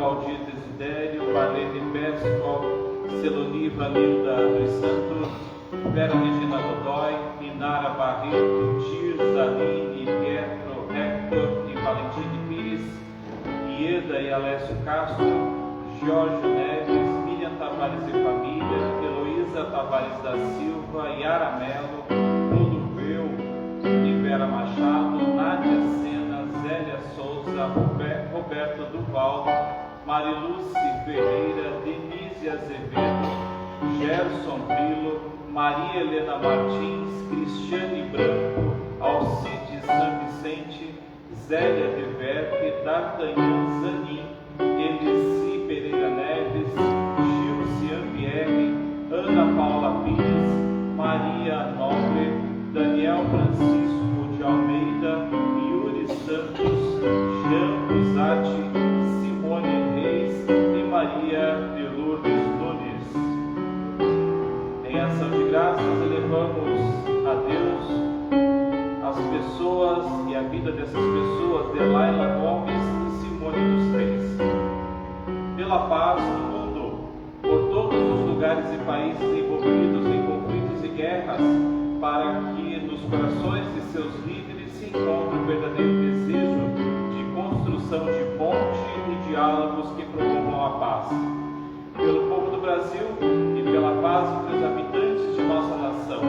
Valdir Desidério, Marlene Pescoal, Celoni Vanilda dos Santos, Vera Regina Godoy, Minara Barreto, Tirza, Aline, Pietro, Hector e Valentine Pires, Ieda e Alessio Castro, Jorge Neves, Miriam Tavares e família, Heloísa Tavares da Silva, Yara Melo, Ludoveu e Vera Machado, Nádia Sena, Zélia Souza, Roberto Duval, Mariluce Ferreira, Denise Azevedo, Gerson Brilo, Maria Helena Martins, Cristiane Branco, Alcides San Vicente, Zélia Reverque, D'Artagnan Zanin, Elici Pereira Neves, Gil Cianvieri, Ana Paula Pires, Maria Nobre, Daniel Francisco de Almeida, Yuri Santos, Jean Rosati, Simone Reis e Maria de Lourdes Nunes. Em ação de graças, elevamos a Deus as pessoas e a vida dessas pessoas, Delaila Gomes e Simone dos Reis. Pela paz do mundo, por todos os lugares e países envolvidos em conflitos e guerras, para que nos corações de seus líderes se encontre o verdadeiro desejo de construção de ponte e diálogos que promovam a paz. Pelo povo do Brasil e pela paz entre os habitantes de nossa nação.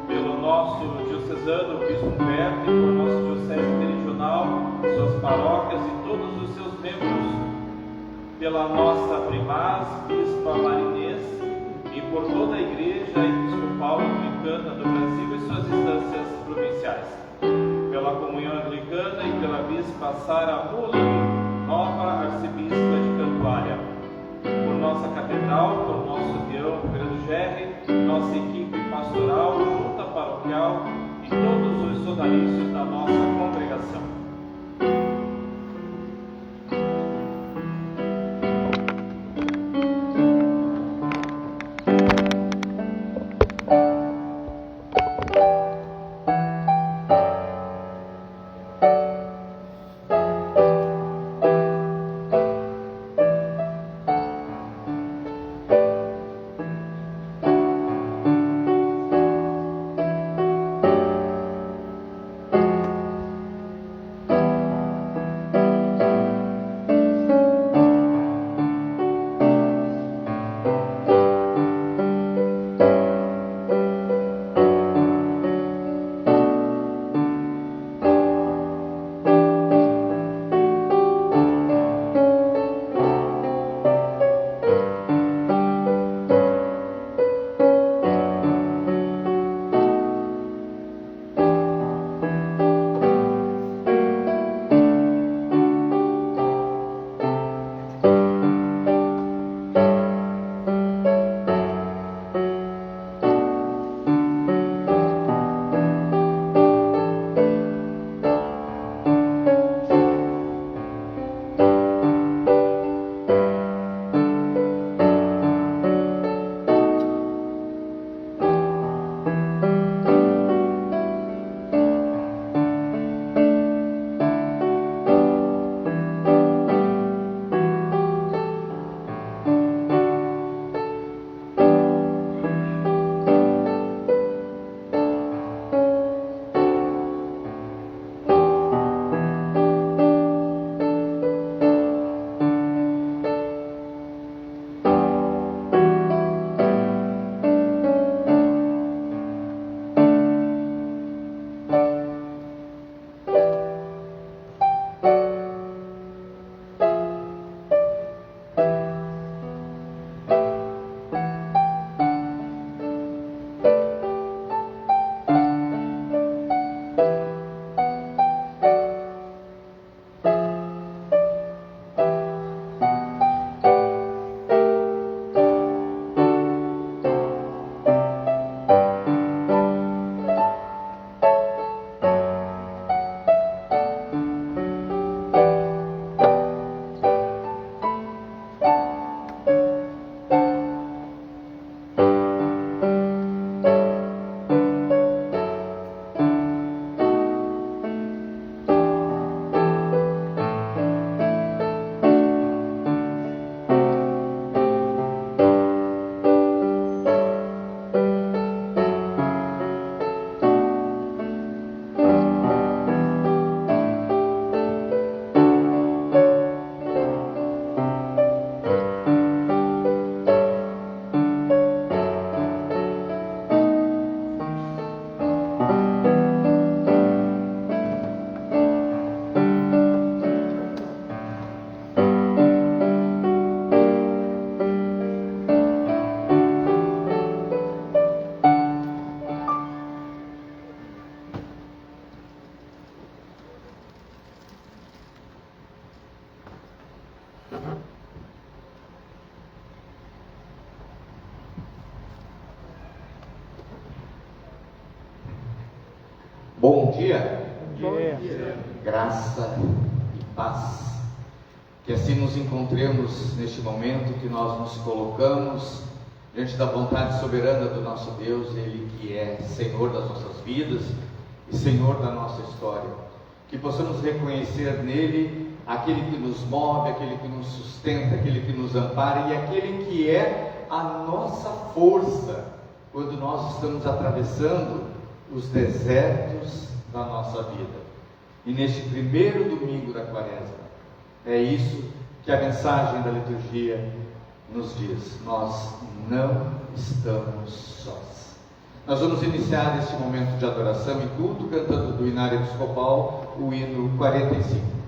Pelo nosso diocesano Bispo Humberto e por nossa diocese regional, suas paróquias e todos os seus membros. Pela nossa primaz, Bispa Marinês, e por toda a Igreja Episcopal Anglicana do Brasil e suas instâncias provinciais. Pela Comunhão Anglicana e pela Bispa Sara Mullen, nova Arcebispa de Cantuária. Por nossa Catedral, por nosso Deão Grande Gerre, nossa equipe pastoral, junta paroquial e todos os sodalícios da nossa congregação. Bom dia. Bom dia. Graça e paz. Que assim nos encontremos neste momento que nós nos colocamos diante da vontade soberana do nosso Deus, Ele que é Senhor das nossas vidas e Senhor da nossa história. Que possamos reconhecer nele aquele que nos move, aquele que nos sustenta, aquele que nos ampara e aquele que é a nossa força quando nós estamos atravessando os desertos da nossa vida. E neste primeiro domingo da Quaresma, é isso que a mensagem da liturgia nos diz: nós não estamos sós. Nós vamos iniciar este momento de adoração e culto cantando do Inário Episcopal o hino 45.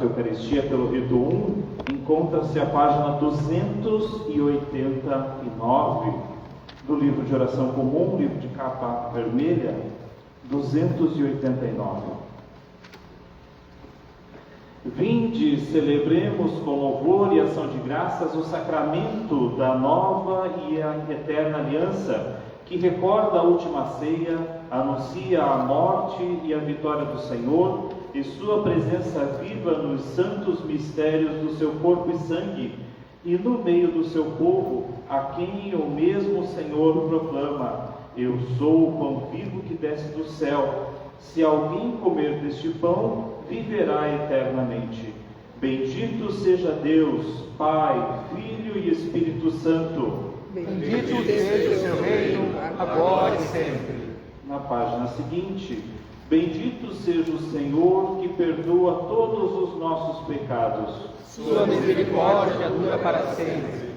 Eucaristia pelo rito 1 encontra-se a página 289 do livro de oração comum, livro de capa vermelha, 289. Vinde, celebremos com louvor e ação de graças o sacramento da nova e a eterna aliança, que recorda a última ceia, anuncia a morte e a vitória do Senhor e sua presença viva nos santos mistérios do seu corpo e sangue, e no meio do seu povo, a quem o mesmo Senhor proclama: eu sou o pão vivo que desce do céu. Se alguém comer deste pão, viverá eternamente. Bendito seja Deus, Pai, Filho e Espírito Santo. Bendito seja o seu reino, agora e sempre. Na página seguinte: bendito seja o Senhor que perdoa todos os nossos pecados. Sua misericórdia dura para sempre.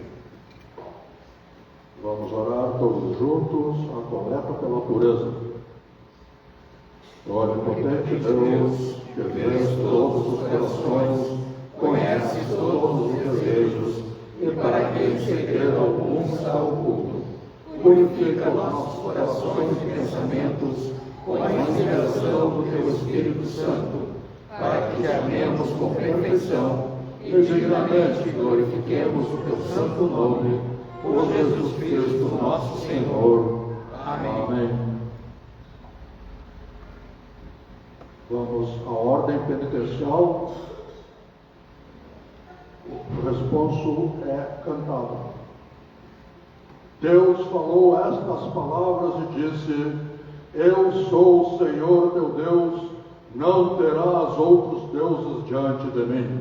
Vamos orar todos juntos a coleta pela pureza. Onipotente Deus, que vês todos os corações, conheces todos os desejos, e para que em segredo algum está oculto. Purifica os nossos corações e pensamentos com a inspiração do Teu Espírito Santo, para que te amemos com perfeição e dignamente glorifiquemos o Teu santo nome, por Jesus Cristo nosso Senhor. Amém. Vamos à ordem penitencial. O responso é cantado. Deus falou estas palavras e disse: Eu sou o Senhor teu Deus, não terás outros deuses diante de mim.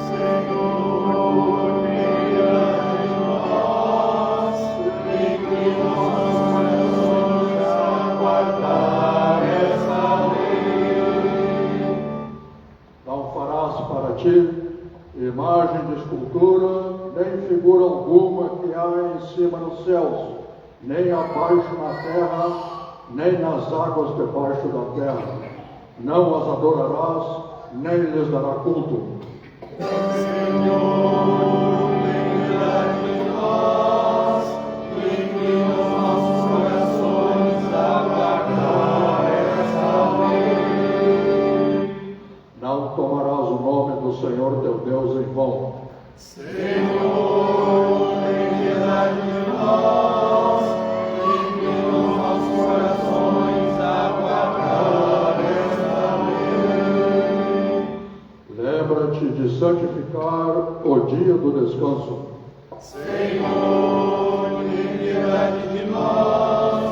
Senhor, cuida de nós, inclina nossos corações a guardar essa lei. Não farás para ti imagem de escultura, nem figura alguma que há em cima nos céus, nem abaixo na terra, nem nas águas debaixo da terra. Não as adorarás, nem lhes dará culto. Senhor, cuida de nós, inclina nossos corações a guardar essa lei. Não tomarás o nome do Senhor teu Deus em vão. Senhor, tem piedade de nós, inclina nossos corações a guardar essa lei. Lembra-te de santificar o dia do descanso. Senhor, tem piedade de nós,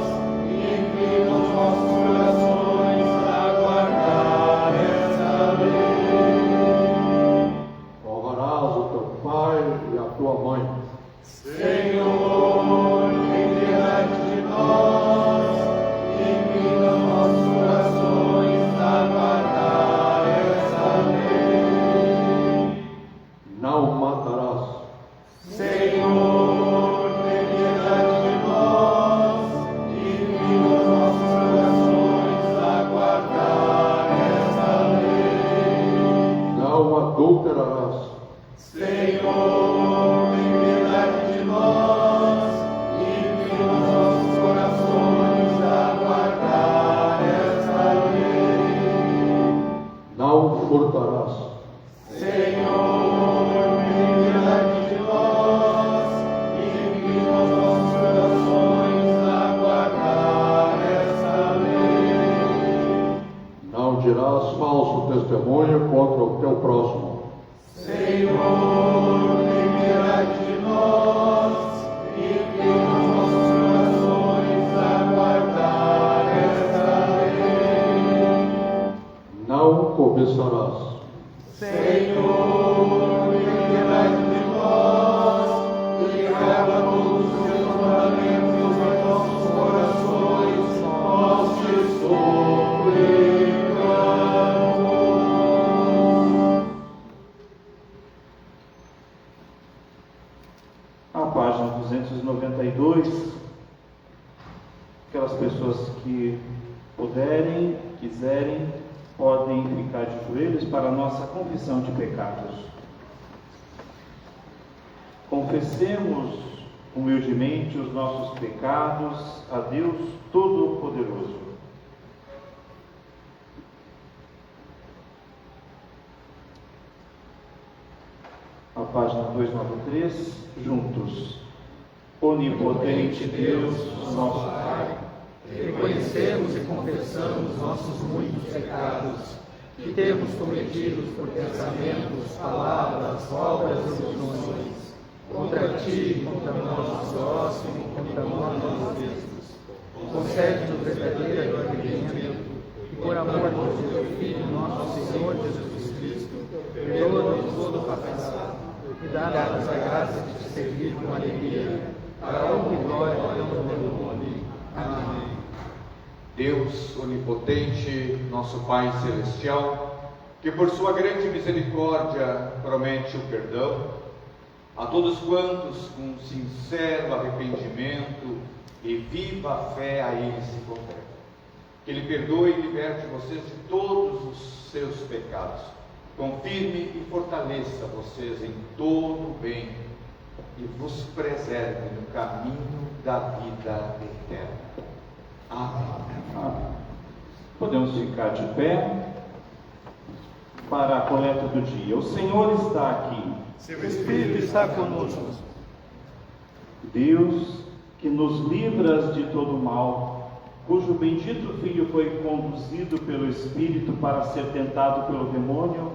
inclina nossos corações a guardar essa lei. Honrarás o teu pai e a tua mãe. Senhor, tem piedade de nós, inclina nossos corações a guardar essa lei. Não matarás. Senhor, tem piedade de nós, inclina nossos corações a guardar essa lei. Não adulterarás. Senhor, tem piedade de nós, inclina nossos corações a guardar essa lei. Não furtarás. Senhor, tem piedade de nós, inclina nossos corações a guardar essa lei. Não dirás falso testemunho contra o teu próximo. Senhor, tem piedade de nós, inclina nossos corações a guardar essa lei. Não cobiçarás. Senhor, tem piedade de nós, e grava todos os teus mandamentos em nossos corações, nós te suplicamos. A página 292, aquelas pessoas que puderem, quiserem, podem ficar de joelhos para a nossa confissão de pecados. Confessemos humildemente os nossos pecados a Deus Todo-Poderoso. A página 293, juntos. Onipotente Deus, nosso Pai, reconhecemos e confessamos nossos muitos pecados que temos cometido por pensamentos, palavras, obras e omissões, contra ti, contra o nosso próximo, contra nós mesmos. Concede-nos verdadeiro arrependimento e, por amor de teu Filho, nosso Senhor Jesus Cristo, perdoa-nos todo o passado e dá-nos a graça de te servir com alegria, para a honra e glória do teu nome. Amém. Deus onipotente, nosso Pai celestial, que por sua grande misericórdia promete o perdão a todos quantos com sincero arrependimento e viva fé a Ele se convertem. Que Ele perdoe e liberte vocês de todos os seus pecados, confirme e fortaleça vocês em todo o bem e vos preserve no caminho da vida eterna. Amém. Podemos ficar de pé para a coleta do dia. O Senhor está aqui. Seu Espírito está conosco. Deus, que nos livras de todo mal, cujo bendito Filho foi conduzido pelo Espírito para ser tentado pelo demônio,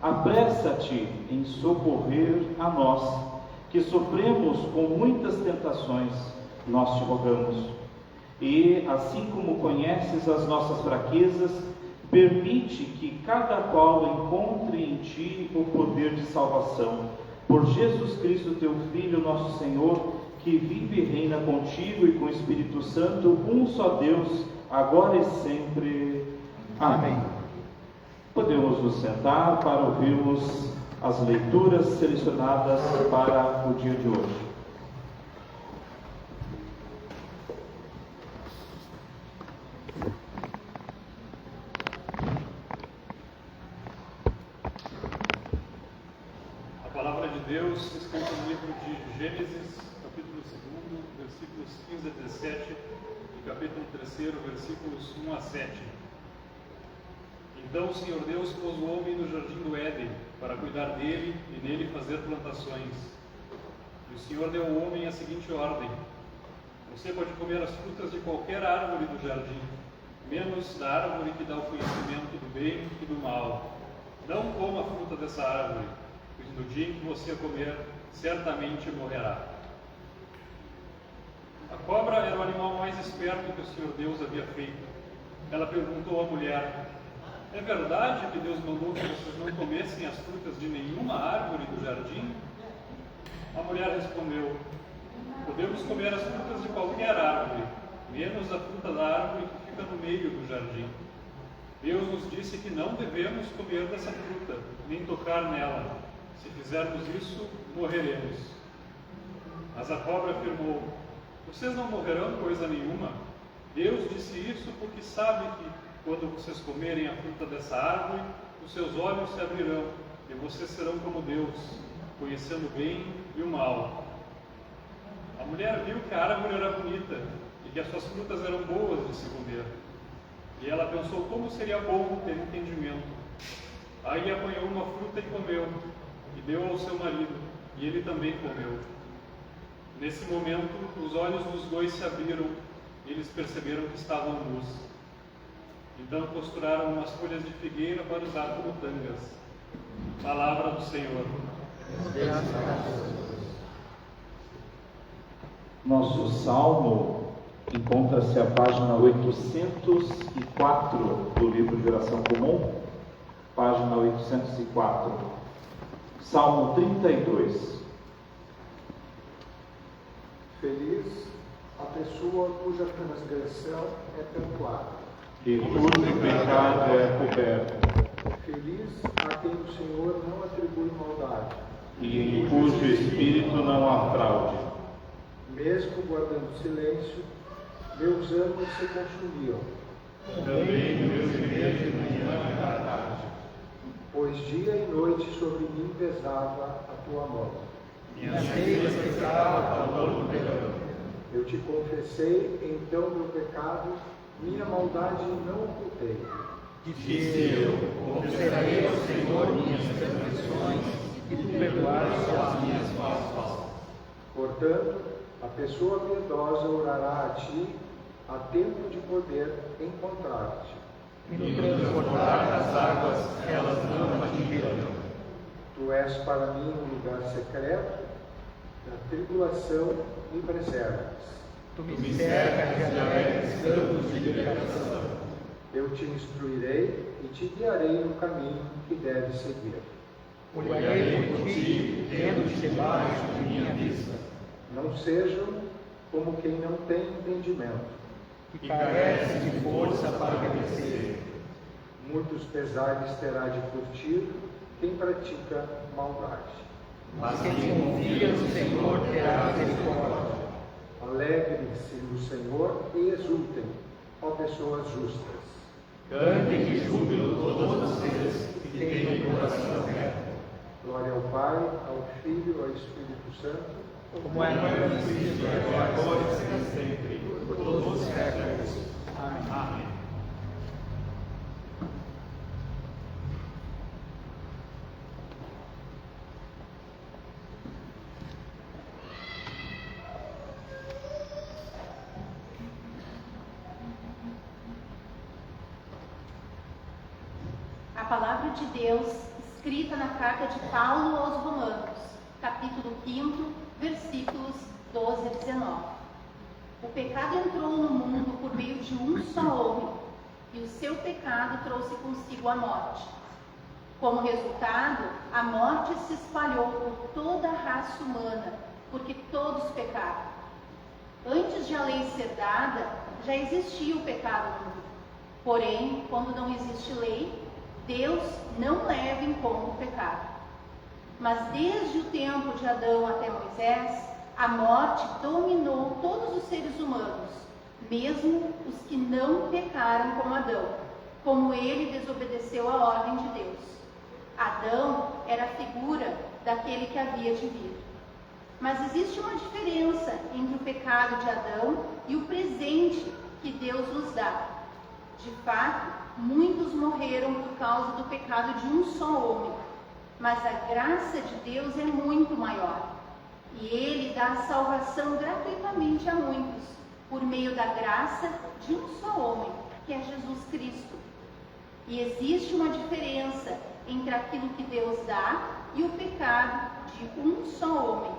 apressa-te em socorrer a nós, que sofremos com muitas tentações, nós te rogamos. E, assim como conheces as nossas fraquezas, permite que cada qual encontre em ti o poder de salvação. Por Jesus Cristo, teu Filho, nosso Senhor, que vive e reina contigo e com o Espírito Santo, um só Deus, agora e sempre. Amém. Podemos nos sentar para ouvirmos as leituras selecionadas para o dia de hoje. A palavra de Deus escrita no livro de Gênesis, capítulo 2, versículos 15 a 17, e capítulo 3, versículos 1 a 7. Então o Senhor Deus pôs o homem no jardim do Éden, para cuidar dele e nele fazer plantações. E o Senhor deu ao homem a seguinte ordem: você pode comer as frutas de qualquer árvore do jardim, menos da árvore que dá o conhecimento do bem e do mal. Não coma a fruta dessa árvore, pois no dia em que você a comer, certamente morrerá. A cobra era o animal mais esperto que o Senhor Deus havia feito. Ela perguntou à mulher: é verdade que Deus mandou que vocês não comessem as frutas de nenhuma árvore do jardim? A mulher respondeu: podemos comer as frutas de qualquer árvore, menos a fruta da árvore que fica no meio do jardim. Deus nos disse que não devemos comer dessa fruta, nem tocar nela. Se fizermos isso, morreremos. Mas a cobra afirmou: vocês não morrerão coisa nenhuma. Deus disse isso porque sabe que, quando vocês comerem a fruta dessa árvore, os seus olhos se abrirão, e vocês serão como Deus, conhecendo o bem e o mal. A mulher viu que a árvore era bonita, e que as suas frutas eram boas de se comer. E ela pensou como seria bom ter entendimento. Aí apanhou uma fruta e comeu, e deu ao seu marido, e ele também comeu. Nesse momento, os olhos dos dois se abriram, e eles perceberam que estavam nus. Então costuraram umas folhas de figueira para usar como tangas. Palavra do Senhor. Nosso salmo encontra-se à página 804 do livro de oração comum, página 804, Salmo 32. Feliz a pessoa cuja transgressão é perdoada, E cujo pecado é coberto, feliz a quem o Senhor não atribui maldade, e em cujo espírito não há fraude. mesmo guardando silêncio, meus anos se consumiam, Também meus dias de manhã e à tarde. pois dia e noite sobre mim pesava a tua mão. Minhas teias pesavam ao longo do verão. Eu te confessei então meu pecado, minha maldade não ocultei. Disse eu: confessarei ao Senhor minhas transgressões, e tu perdoaste as minhas faltas. Portanto, a pessoa piedosa orará a ti, a tempo de poder encontrar-te. E no transportar das águas, elas não me atingirão. Tu és para mim um lugar secreto, da tribulação me preservas. Tu me cercas de alegres campos de libertação. Eu te instruirei e te guiarei no caminho que deves seguir. Olharei por ti, tendo-te debaixo de minha vista. Não sejam como quem não tem entendimento. E carece de força para obedecer. Muitos pesares terá de curtir quem pratica maldade. Mas quem confia no Senhor terá misericórdia. Alegrem-se no Senhor e exultem, ó pessoas justas. Cantem de júbilo todos vocês que têm o coração reto. Glória ao Pai, ao Filho e ao Espírito Santo, Como é no princípio, agora e sempre, por todos os séculos. Amém. palavra de Deus escrita na carta de Paulo aos Romanos, capítulo 5, versículos 12 a 19. O pecado entrou no mundo por meio de um só homem, e o seu pecado trouxe consigo a morte. Como resultado, a morte se espalhou por toda a raça humana, porque todos pecaram. Antes de a lei ser dada, já existia o pecado no mundo. Porém, quando não existe lei, Deus não leva em conta o pecado. Mas desde o tempo de Adão até Moisés, a morte dominou todos os seres humanos, mesmo os que não pecaram como Adão, como ele desobedeceu a ordem de Deus. Adão era a figura daquele que havia de vir. Mas existe uma diferença entre o pecado de Adão e o presente que Deus nos dá. De fato, muitos morreram por causa do pecado de um só homem, mas a graça de Deus é muito maior. E Ele dá a salvação gratuitamente a muitos, por meio da graça de um só homem, que é Jesus Cristo. E existe uma diferença entre aquilo que Deus dá e o pecado de um só homem.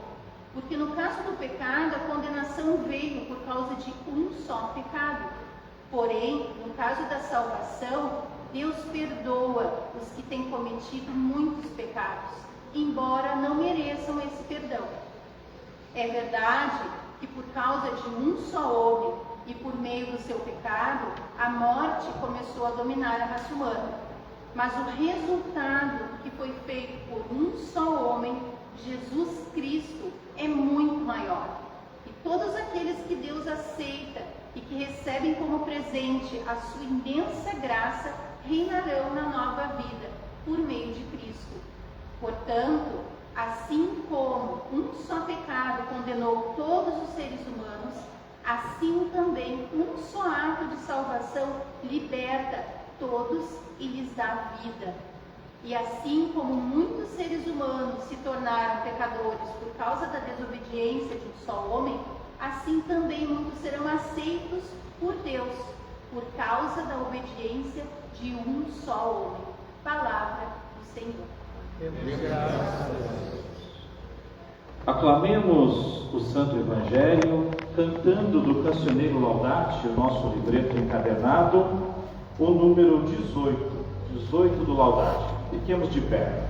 Porque no caso do pecado, a condenação veio por causa de um só pecado. Porém, no caso da salvação, Deus perdoa os que têm cometido muitos pecados, embora não mereçam esse perdão. É verdade que por causa de um só homem e por meio do seu pecado, a morte começou a dominar a raça humana. Mas o resultado que foi feito por um só homem, Jesus Cristo, é muito maior. E todos aqueles que Deus aceita e que recebem como presente a sua imensa graça, reinarão na nova vida, por meio de Cristo. Portanto, assim como um só pecado condenou todos os seres humanos, assim também um só ato de salvação liberta todos e lhes dá vida. E assim como muitos seres humanos se tornaram pecadores por causa da desobediência de um só homem, assim também muitos serão aceitos por Deus, por causa da obediência de um só homem. Palavra do Senhor. Aclamemos o Santo Evangelho, cantando do Cancioneiro Laudate, o nosso livreto encadernado, o número 18 do Laudate. Fiquemos de pé.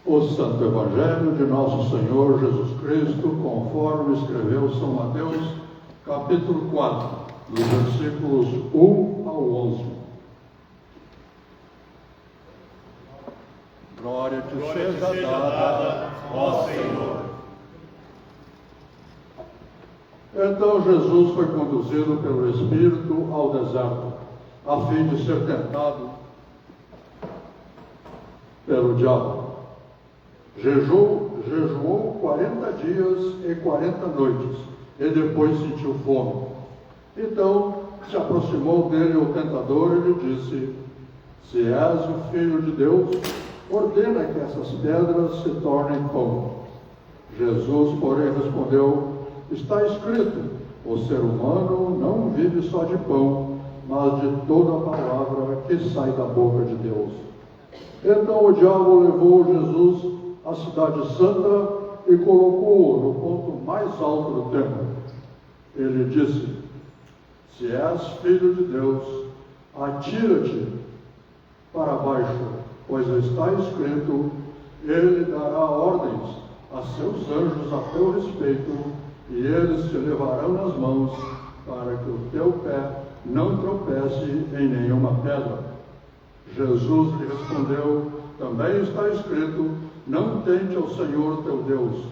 O Santo Evangelho de Nosso Senhor Jesus Cristo, conforme escreveu São Mateus, capítulo 4, dos versículos 1 ao 11. Glória te seja dada, ó Senhor. Então Jesus foi conduzido pelo Espírito ao deserto, a fim de ser tentado pelo diabo. Jejuou 40 dias e 40 noites, e depois sentiu fome. Então se aproximou dele o tentador e lhe disse: se és o Filho de Deus, ordena que essas pedras se tornem pão. Jesus, porém, respondeu: está escrito, o ser humano não vive só de pão, mas de toda a palavra que sai da boca de Deus. Então o diabo levou Jesus à cidade santa e colocou-o no ponto mais alto do templo. Ele disse: se és filho de Deus, atira-te para baixo, pois está escrito: ele dará ordens a seus anjos a teu respeito, e eles te levarão nas mãos, para que o teu pé não tropece em nenhuma pedra. Jesus lhe respondeu: também está escrito: não tente ao Senhor teu Deus.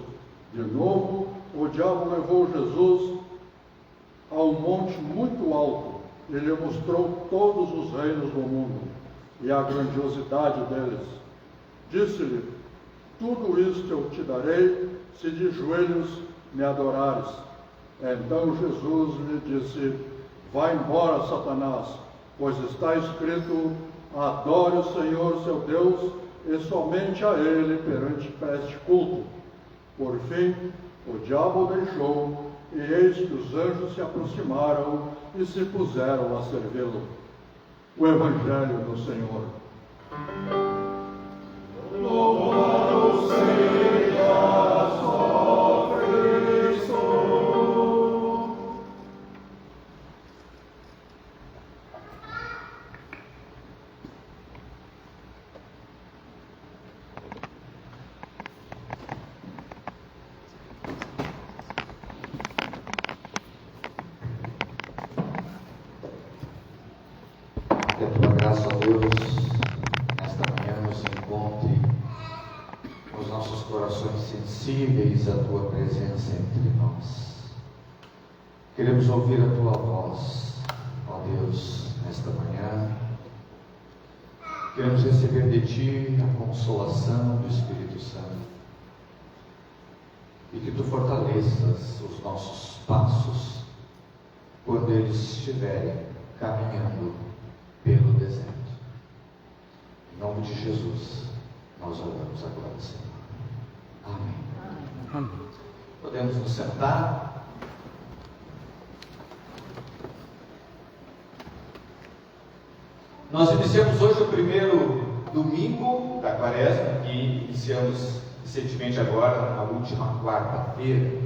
De novo, o diabo levou Jesus a um monte muito alto e lhe mostrou todos os reinos do mundo e a grandiosidade deles. Disse-lhe: tudo isto eu te darei, se de joelhos me adorares. Então Jesus lhe disse: vai embora, Satanás, pois está escrito: adore o Senhor seu Deus, e somente a Ele preste culto. Por fim, o diabo o deixou, e eis que os anjos se aproximaram e se puseram a servi-lo. O Evangelho do Senhor. Louvado sejas, ó Cristo. Que a tua graça, Deus, nesta manhã nos encontre os nossos corações sensíveis à tua presença entre nós. Queremos ouvir a tua voz, ó Deus, nesta manhã. Queremos receber de ti a consolação do Espírito Santo e que tu fortaleças os nossos passos quando eles estiverem caminhando pelo deserto. Em nome de Jesus, nós oramos agora, Senhor. Amém. Amém. Podemos nos sentar. Nós iniciamos hoje o primeiro domingo da Quaresma, que iniciamos recentemente agora, na última quarta-feira.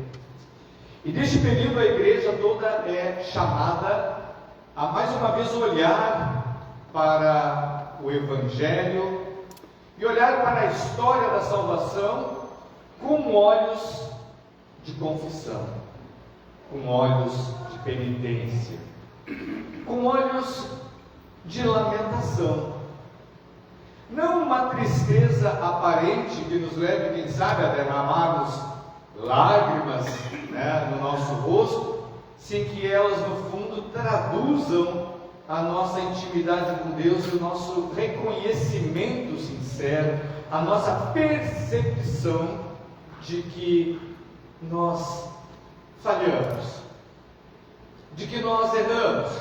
E neste período a igreja toda é chamada a mais uma vez olhar para o Evangelho e olhar para a história da salvação com olhos de confissão, com olhos de penitência, com olhos de lamentação. Não uma tristeza aparente que nos leve, quem sabe, a derramarmos lágrimas, no nosso rosto, sem que elas no fundo traduzam a nossa intimidade com Deus e o nosso reconhecimento sincero, a nossa percepção de que nós falhamos, de que nós erramos,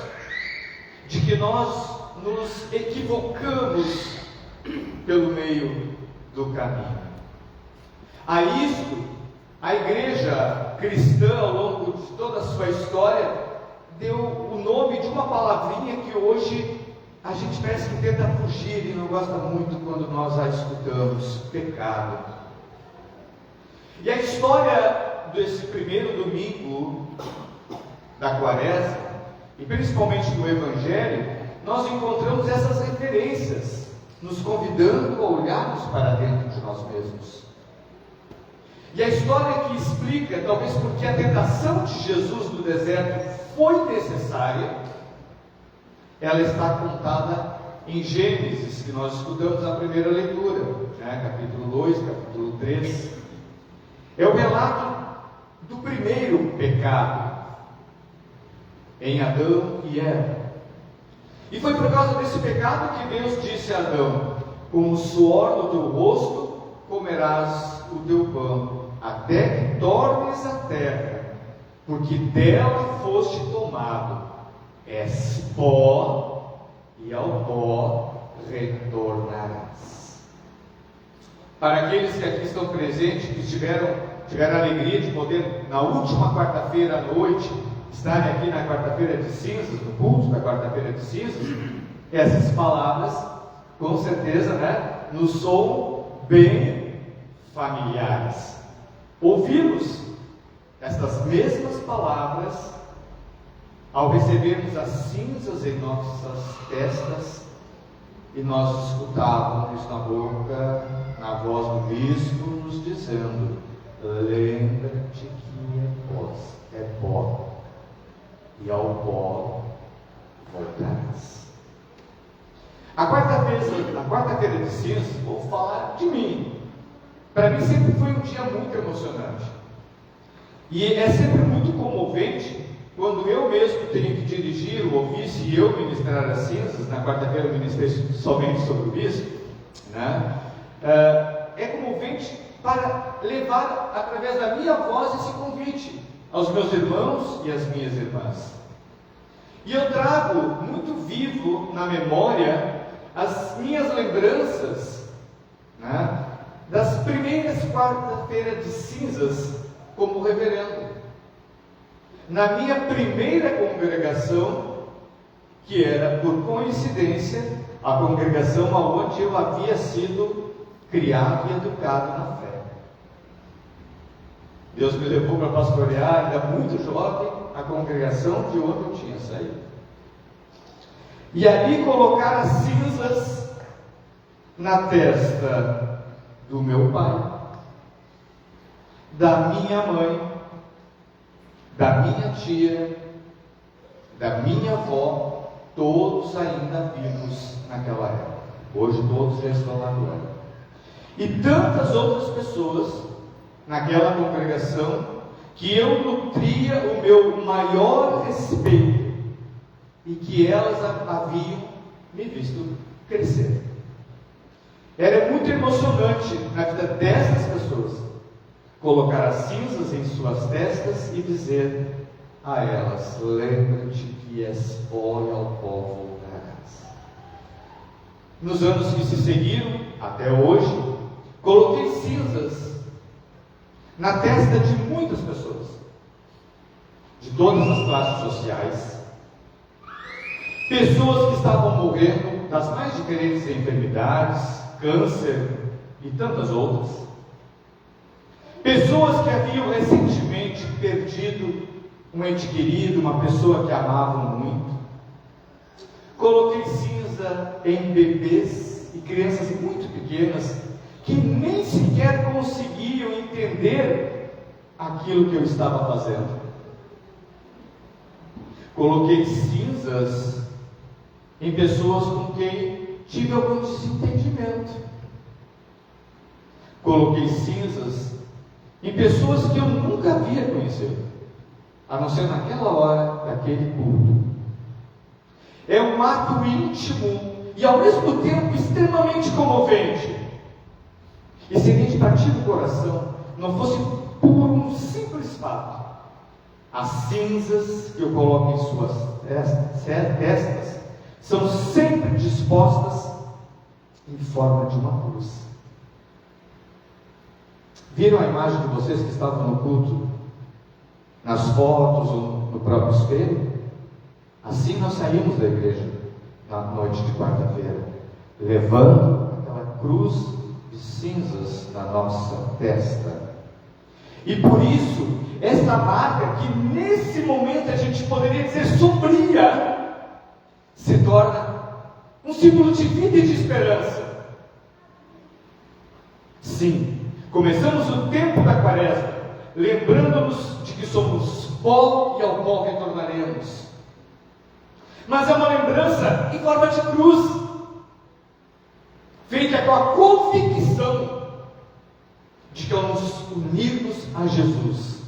de que nós nos equivocamos pelo meio do caminho. A isto, a igreja cristã, ao longo de toda a sua história, deu o nome de uma palavrinha que hoje a gente parece que tenta fugir e não gosta muito quando nós a escutamos: pecado. E a história desse primeiro domingo da Quaresma, e principalmente no Evangelho, nós encontramos essas referências, nos convidando a olharmos para dentro de nós mesmos. E a história que explica, talvez porque a tentação de Jesus no deserto foi necessária, ela está contada em Gênesis, que nós estudamos na primeira leitura, capítulo 2, capítulo 3. É o relato do primeiro pecado em Adão e Eva. E foi por causa desse pecado que Deus disse a Adão: com o suor do teu rosto comerás o teu pão, até que tornes a terra, porque dela foste tomado. És pó, e ao pó retornarás. Para aqueles que aqui estão presentes, que tiveram a alegria de poder, na última quarta-feira à noite, estarem aqui na quarta-feira de cinzas, no culto da quarta-feira de cinzas, essas palavras, com certeza, nos soam bem familiares. Ouvimos estas mesmas palavras ao recebermos as cinzas em nossas testas, e nós escutávamos na boca, na voz do bispo, nos dizendo: lembra-te que é pó, e ao pó voltarás. A quarta-feira de cinzas, vou falar de mim. Para mim sempre foi um dia muito emocionante. E é sempre muito comovente quando eu mesmo tenho que dirigir o ofício e eu ministrar as cinzas. Na quarta-feira eu ministrei somente sobre o bispo, é comovente para levar através da minha voz esse convite aos meus irmãos e às minhas irmãs. E eu trago muito vivo na memória as minhas lembranças das primeiras quarta-feiras de cinzas como reverendo. Na minha primeira congregação, que era, por coincidência, a congregação aonde eu havia sido criado e educado na fé. Deus me levou para pastorear, ainda muito jovem, a congregação de onde eu tinha saído. E ali colocar as cinzas na testa do meu pai, da minha mãe, da minha tia, da minha avó, todos ainda vivos naquela época. Hoje todos já estão lá agora. E tantas outras pessoas naquela congregação que eu nutria o meu maior respeito e que elas haviam me visto crescer. Era muito emocionante na vida dessas pessoas colocar as cinzas em suas testas e dizer a elas: lembra-te que és pó e ao pó voltarás. Nos anos que se seguiram, até hoje, coloquei cinzas na testa de muitas pessoas, de todas as classes sociais, pessoas que estavam morrendo das mais diferentes enfermidades, câncer e tantas outras, pessoas que haviam recentemente perdido um ente querido, uma pessoa que amavam muito. Coloquei cinza em bebês e crianças muito pequenas que nem sequer conseguiam entender aquilo que eu estava fazendo. Coloquei cinzas em pessoas com quem tive algum desentendimento. Coloquei cinzas em pessoas que eu nunca havia conhecido, a não ser naquela hora daquele culto. É um ato íntimo e ao mesmo tempo extremamente comovente. E seria de partir do coração, não fosse por um simples fato. As cinzas que eu coloco em suas testas são sempre dispostas em forma de uma cruz. Viram a imagem de vocês que estavam no culto? Nas fotos ou no próprio espelho? Assim nós saímos da igreja na noite de quarta-feira, levando aquela cruz de cinzas na nossa testa. E por isso, essa marca que nesse momento a gente poderia dizer sombria, se torna um símbolo de vida e de esperança. Sim, começamos o tempo da quaresma, lembrando-nos de que somos pó e ao pó retornaremos. Mas é uma lembrança em forma de cruz, feita com a convicção de que ao nos unirmos a Jesus,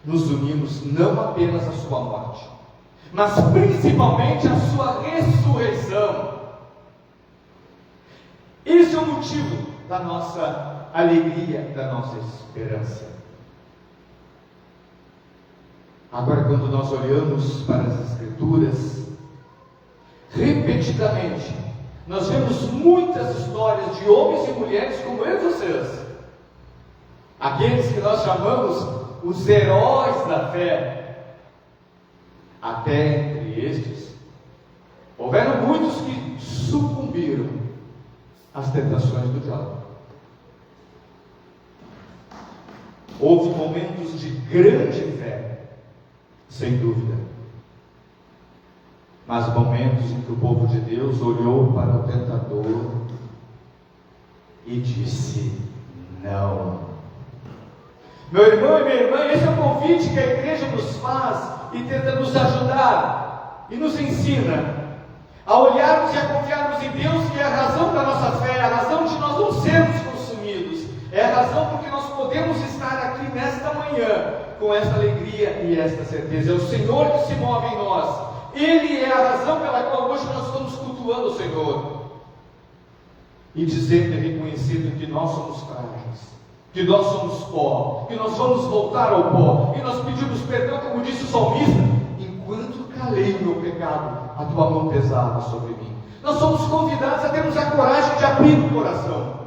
nos unimos não apenas à sua morte, mas principalmente à sua ressurreição. esse é o motivo da nossa alegria, da nossa esperança. Agora, quando nós olhamos para as Escrituras, repetidamente, nós vemos muitas histórias de homens e mulheres como eu e vocês, aqueles que nós chamamos os heróis da fé. Até entre estes, houveram muitos que sucumbiram às tentações do diabo. Houve momentos de grande fé, sem dúvida, mas momentos em que o povo de Deus olhou para o tentador e disse: não. Meu irmão e minha irmã, esse é o convite que a igreja nos faz e tenta nos ajudar e nos ensina a olharmos e a confiarmos em Deus, que é a razão da nossa fé, a razão de nós não sermos consumidos, é a razão porque nós podemos estar aqui nesta manhã com esta alegria e esta certeza. É o Senhor que se move em nós, Ele é a razão pela qual hoje nós estamos cultuando o Senhor e dizendo e reconhecendo que nós somos frágeis, que nós somos pó, que nós vamos voltar ao pó, e nós pedimos perdão, como disse o salmista: enquanto calei o meu pecado, a tua mão pesava sobre mim. Nós somos convidados a termos a coragem de abrir o coração,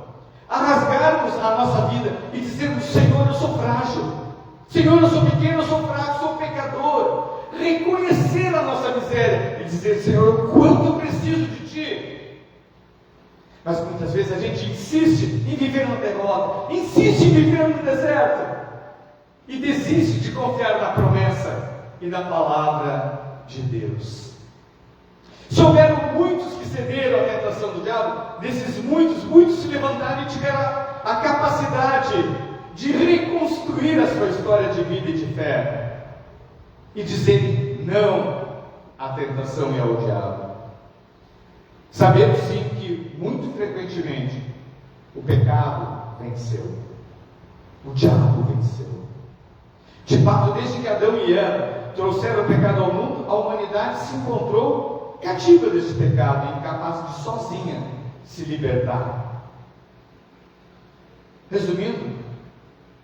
a rasgarmos a nossa vida e dizermos: Senhor, eu sou frágil, Senhor, eu sou pequeno, eu sou fraco, sou pecador. Reconhecer a nossa miséria e dizer: Senhor, o quanto eu preciso de Ti. Mas muitas vezes a gente insiste em viver na derrota, insiste em viver no deserto e desiste de confiar na promessa e na palavra de Deus. Se houveram muitos que cederam à tentação do diabo, desses muitos se levantaram e tiveram a capacidade de reconstruir a sua história de vida e de fé e dizerem não à tentação e ao diabo. Sabemos sim que muito frequentemente o pecado venceu, o diabo venceu. De fato, desde que Adão e Eva trouxeram o pecado ao mundo, a humanidade se encontrou cativa desse pecado e incapaz de sozinha se libertar. Resumindo,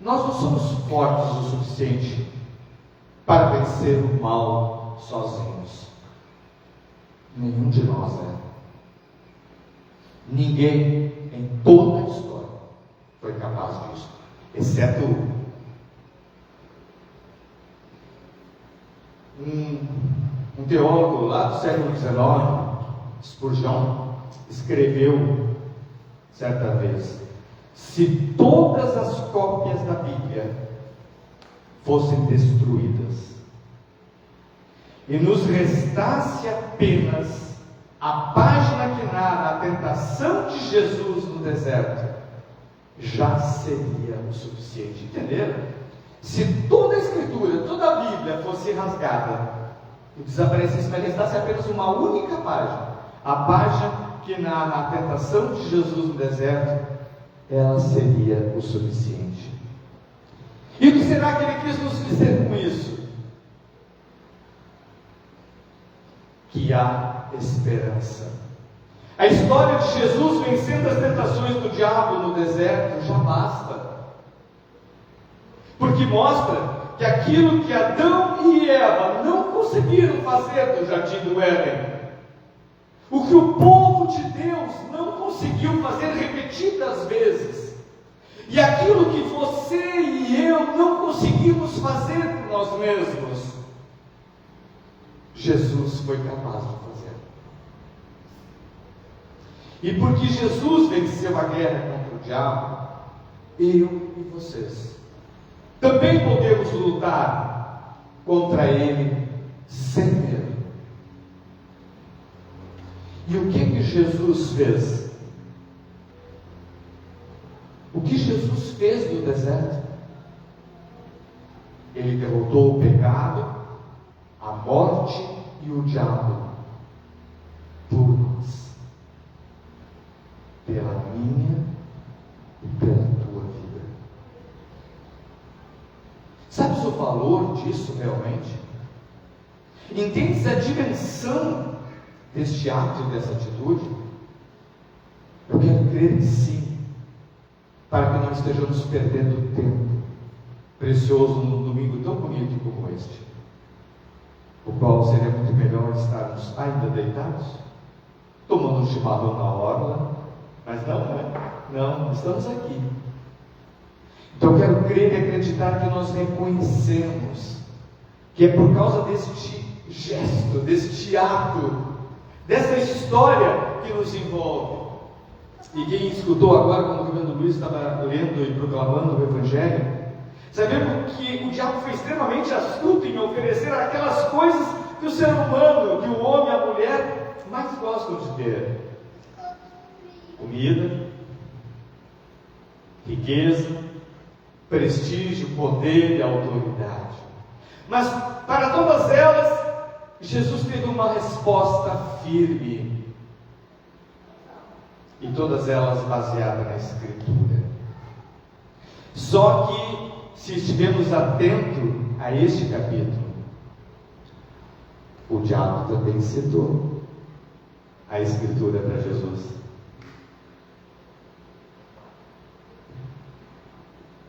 nós não somos fortes o suficiente para vencer o mal sozinhos. Nenhum de nós é. Ninguém em toda a história foi capaz disso, exceto um teólogo lá do século XIX, Spurgeon, escreveu certa vez: se todas as cópias da Bíblia fossem destruídas e nos restasse apenas a página que narra a tentação de Jesus no deserto, já seria o suficiente. Entenderam? Se toda a Escritura, toda a Bíblia fosse rasgada e desaparecesse, mas restasse apenas uma única página, a página que narra a tentação de Jesus no deserto, ela seria o suficiente. E o que será que ele quis nos dizer com isso? Que há esperança. A história de Jesus vencendo as tentações do diabo no deserto já basta, porque mostra que aquilo que Adão e Eva não conseguiram fazer no jardim do Éden, o que o povo de Deus não conseguiu fazer repetidas vezes, e aquilo que você e eu não conseguimos fazer por nós mesmos, Jesus foi capaz de fazer. E porque Jesus venceu a guerra contra o diabo, eu e vocês também podemos lutar contra ele sem medo. E o que Jesus fez? O que Jesus fez no deserto? Ele derrotou o pecado, a morte e o diabo por nós, pela minha e pela tua vida. Sabes o valor disso realmente? Entendes a dimensão deste ato e dessa atitude? Eu quero crer que sim, para que não estejamos perdendo tempo precioso num domingo tão bonito como este, o qual seria muito melhor estarmos ainda deitados, tomando um chimarrão na orla, mas não, não, estamos aqui. Então eu quero crer e acreditar que nós reconhecemos que é por causa deste gesto, deste ato, dessa história que nos envolve. E quem escutou agora, como o reverendo Luiz estava lendo e proclamando o Evangelho, sabemos que o diabo foi extremamente astuto em oferecer aquelas coisas que o ser humano, que o homem e a mulher mais gostam de ter: comida, riqueza, prestígio, poder e autoridade. Mas para todas elas, Jesus teve uma resposta firme, e todas elas baseadas na Escritura. Só que, se estivermos atentos a este capítulo, o diabo também citou a Escritura para Jesus.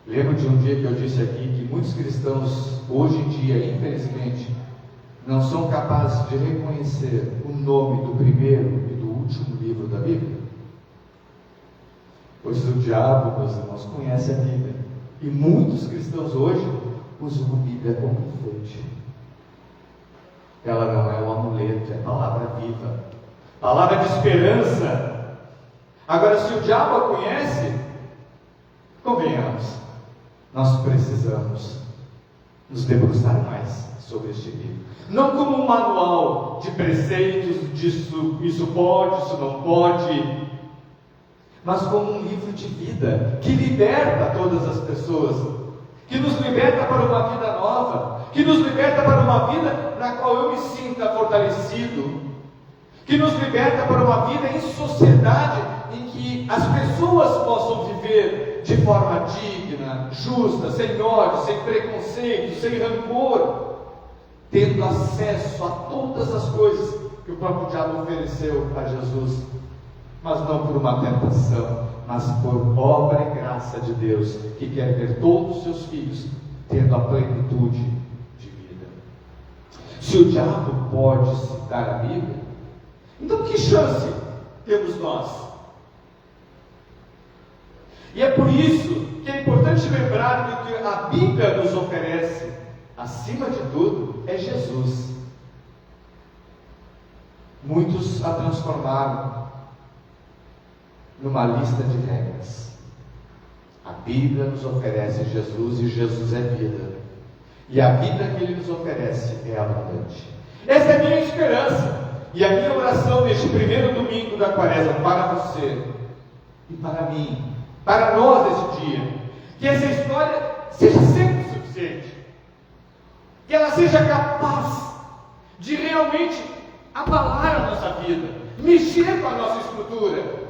Lembro de um dia que eu disse aqui que muitos cristãos, hoje em dia, infelizmente, não são capazes de reconhecer o nome do primeiro e do último livro da Bíblia? Pois o diabo, meus irmãos, conhece a Bíblia. E muitos cristãos hoje usam a Bíblia como enfeite. Ela não é um amuleto, é palavra viva, palavra de esperança. Agora, se o diabo a conhece, convenhamos, nós precisamos nos debruçar mais sobre este livro. Não como um manual de preceitos, disso, isso pode, isso não pode, mas como um livro de vida, que liberta todas as pessoas, que nos liberta para uma vida nova, que nos liberta para uma vida na qual eu me sinta fortalecido, que nos liberta para uma vida em sociedade, em que as pessoas possam viver de forma digna, justa, sem ódio, sem preconceito, sem rancor, tendo acesso a todas as coisas que o próprio diabo ofereceu a Jesus, mas não por uma tentação, mas por obra e graça de Deus, que quer ver todos os seus filhos tendo a plenitude de vida. Se o diabo pode citar a Bíblia, então que chance temos nós? E é por isso que é importante lembrar que o que a Bíblia nos oferece, acima de tudo, é Jesus. Muitos a transformaram numa lista de regras. A Bíblia nos oferece Jesus, e Jesus é vida, e a vida que Ele nos oferece é abundante. Essa é a minha esperança e a minha oração neste primeiro domingo da Quaresma para você e para mim, para nós esse dia, que essa história seja sempre suficiente, que ela seja capaz de realmente abalar a nossa vida, mexer com a nossa estrutura,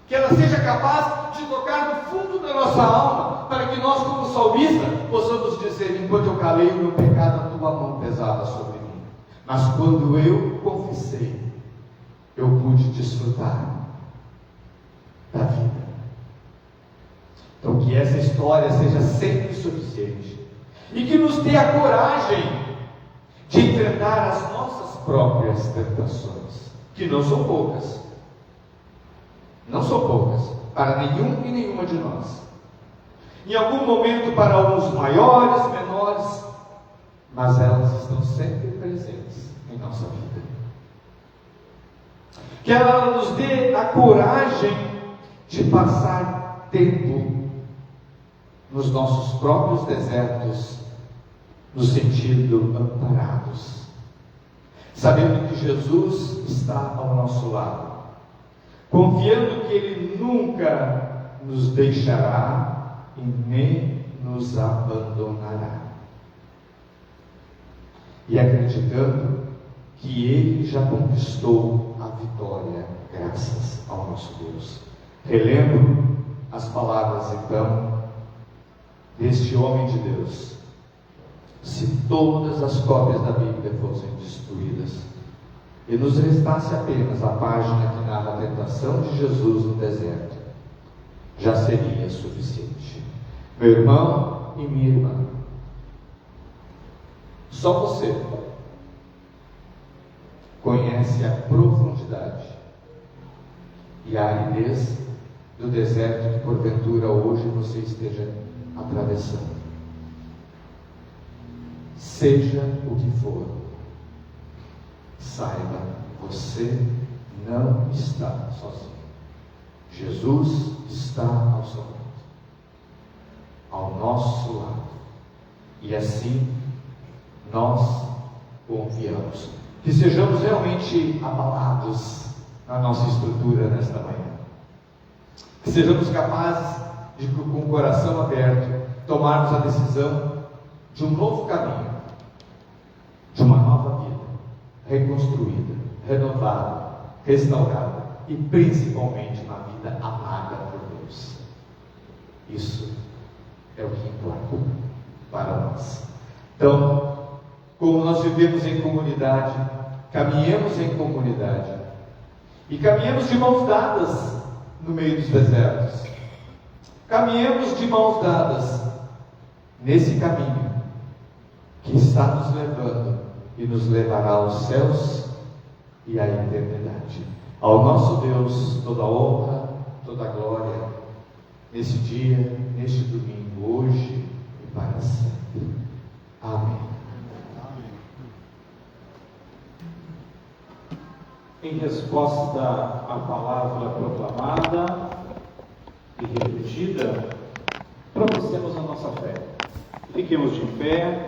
que ela seja capaz de tocar no fundo da nossa alma, para que nós, como salmista, possamos dizer: enquanto eu calei o meu pecado, a tua mão pesava sobre mim, mas quando eu confessei, eu pude desfrutar da vida. Então, que essa história seja sempre suficiente, e que nos dê a coragem de enfrentar as nossas próprias tentações, que não são poucas. Não são poucas, para nenhum e nenhuma de nós. Em algum momento para alguns maiores, menores, mas elas estão sempre presentes em nossa vida. Que ela nos dê a coragem de passar tempo nos nossos próprios desertos, no sentido amparados, sabendo que Jesus está ao nosso lado, confiando que Ele nunca nos deixará e nem nos abandonará, e acreditando que Ele já conquistou a vitória, graças ao nosso Deus. Relembro as palavras então deste homem de Deus: se todas as cópias da Bíblia fossem destruídas, e nos restasse apenas a página que narra a tentação de Jesus no deserto, já seria suficiente. Meu irmão e minha irmã, só você conhece a profundidade e a aridez do deserto que porventura hoje você esteja atravessando. Seja o que for, saiba, você não está sozinho. Jesus está ao seu lado, ao nosso lado, e assim nós confiamos. Que sejamos realmente abalados na nossa estrutura nesta manhã. Que sejamos capazes de, com o coração aberto, tomarmos a decisão de um novo caminho, de uma nova vida, reconstruída, renovada, restaurada e principalmente uma vida amada por Deus. Isso é o que importa para nós. Então, como nós vivemos em comunidade, caminhemos em comunidade e caminhemos de mãos dadas no meio dos desertos. Caminhemos de mãos dadas nesse caminho que está nos levando e nos levará aos céus e à eternidade. Ao nosso Deus toda a honra, toda a glória, nesse dia, neste domingo, hoje e para sempre. Amém. Em resposta à palavra proclamada e repetida, professemos a nossa fé. Fiquemos de pé,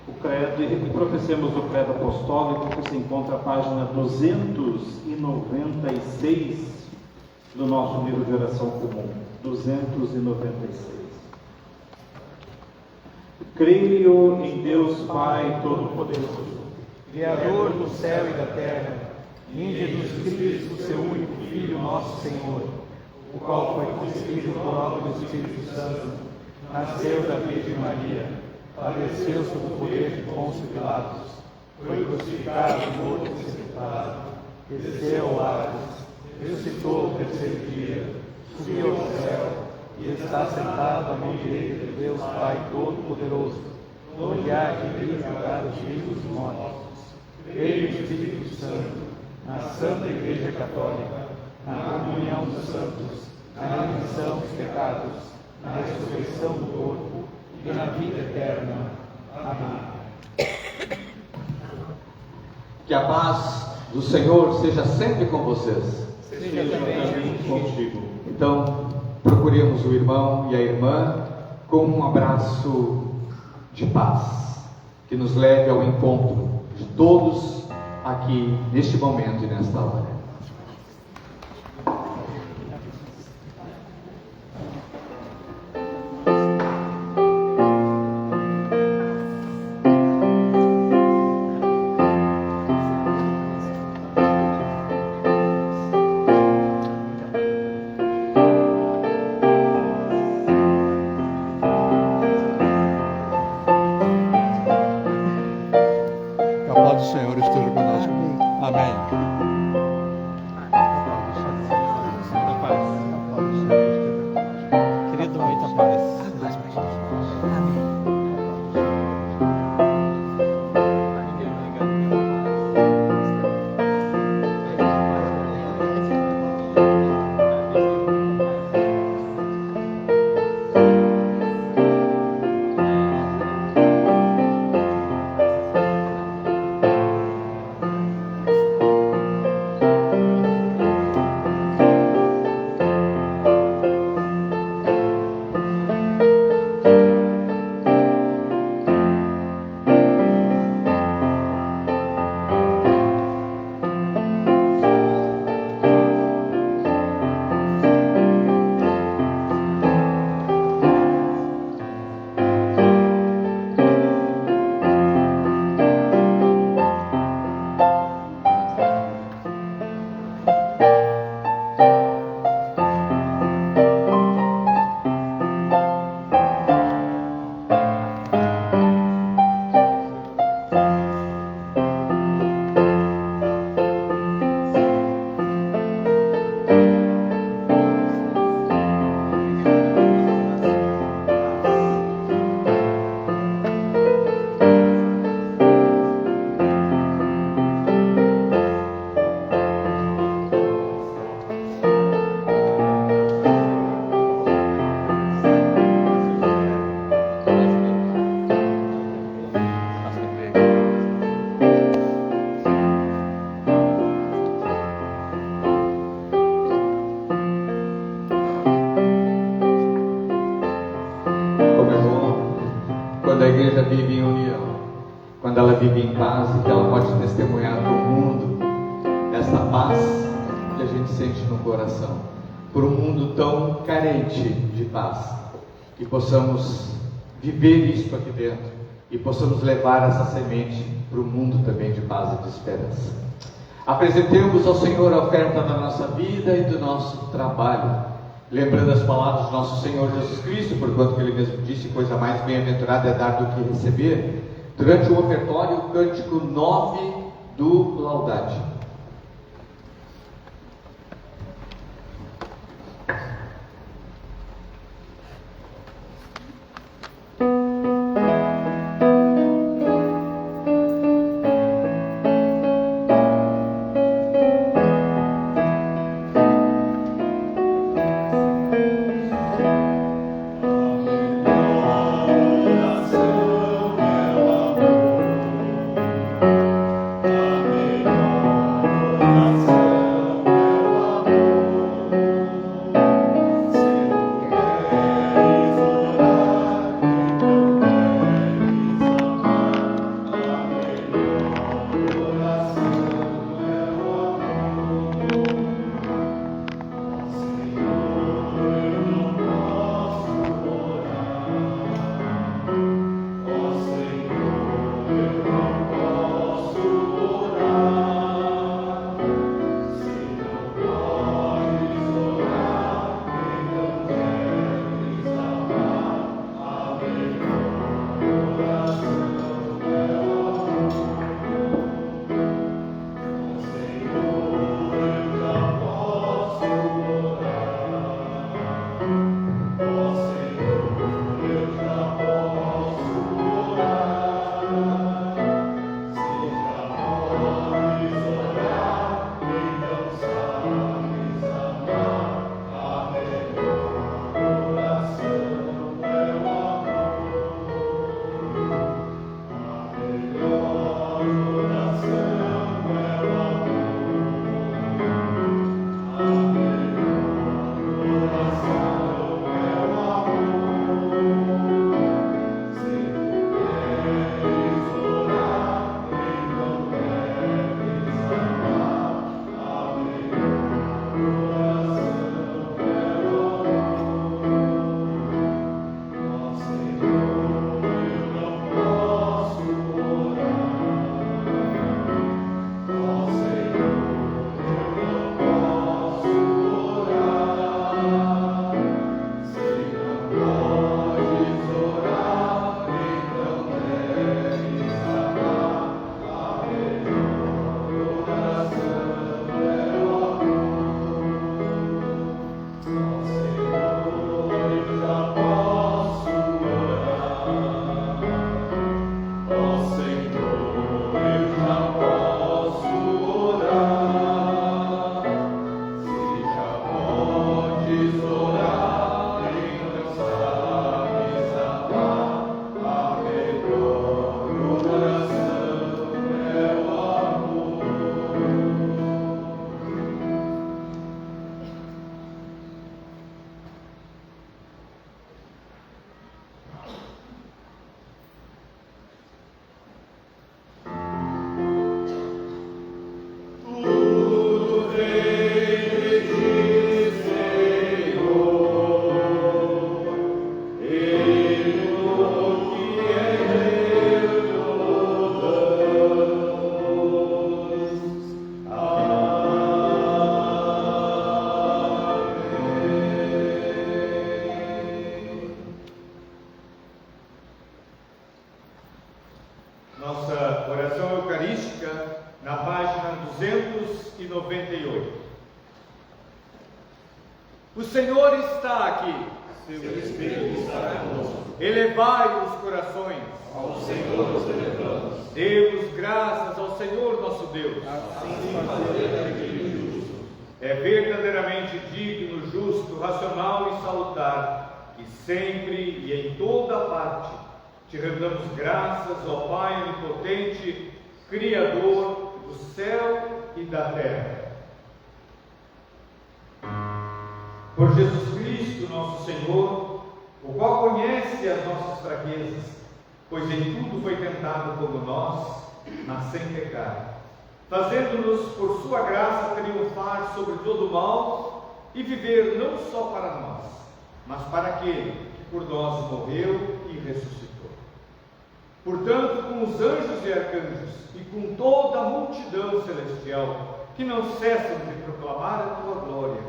o credo, e professemos o credo apostólico, que se encontra na página 296 do nosso livro de oração comum. 296. Creio em Deus Pai Todo-Poderoso, Criador do céu e da terra, e em Jesus Cristo, seu único Filho, nosso Senhor, o qual foi concebido por obra do Espírito Santo, nasceu da Virgem Maria, padeceu sob o poder de Pôncio Pilatos, foi crucificado, morto e sepultado, desceu ao Hades, ressuscitou o terceiro dia, subiu ao céu e está sentado à mão direita de Deus Pai Todo-Poderoso, onde há de vir julgar os vivos e os mortos. Creio no Espírito Santo, na Santa Igreja Católica, na comunhão dos santos, na remissão dos pecados, na ressurreição do corpo e na vida eterna. Amém. Que a paz do Senhor seja sempre com vocês. seja também contigo. Então, procuremos o irmão e a irmã com um abraço de paz, que nos leve ao encontro de todos aqui neste momento e nesta hora. Que a paz do Senhor esteja conosco. Amém. Querido, muita paz. vive em união, quando ela vive em paz, e que ela pode testemunhar para o mundo essa paz que a gente sente no coração, por um mundo tão carente de paz, que possamos viver isso aqui dentro e possamos levar essa semente para o mundo também de paz e de esperança. Apresentemos ao Senhor a oferta da nossa vida e do nosso trabalho, lembrando as palavras do nosso Senhor Jesus Cristo, porquanto que Ele mesmo disse: coisa mais bem-aventurada é dar do que receber. Durante o ofertório, o cântico 9 do Laudate. Nossa oração eucarística na página 298. O Senhor está aqui. Seu Espírito está conosco. Elevai os corações. Ao Senhor os elevamos. Demos graças ao Senhor nosso Deus. Assim fazer aquele justo. É verdadeiramente digno, justo, racional e salutar, que sempre e em toda parte te rendamos graças, ó Pai onipotente, Criador do céu e da terra. Por Jesus Cristo, nosso Senhor, o qual conhece as nossas fraquezas, pois em tudo foi tentado como nós, mas sem pecar, fazendo-nos, por sua graça, triunfar sobre todo o mal e viver não só para nós, mas para aquele que por nós morreu e ressuscitou. Portanto, com os anjos e arcanjos e com toda a multidão celestial, que não cessam de proclamar a tua glória,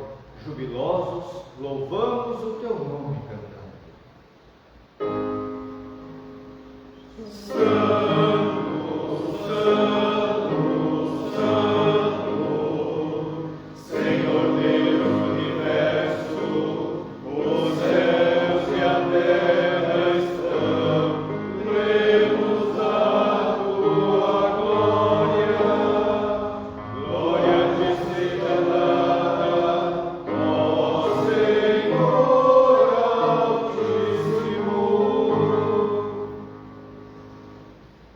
jubilosos, louvamos o teu nome cantando. Santo, Santo, Santo, Senhor Deus do universo, os céus e a terra estão plenos da tua glória. Glória te seja dada, ó Senhor Altíssimo.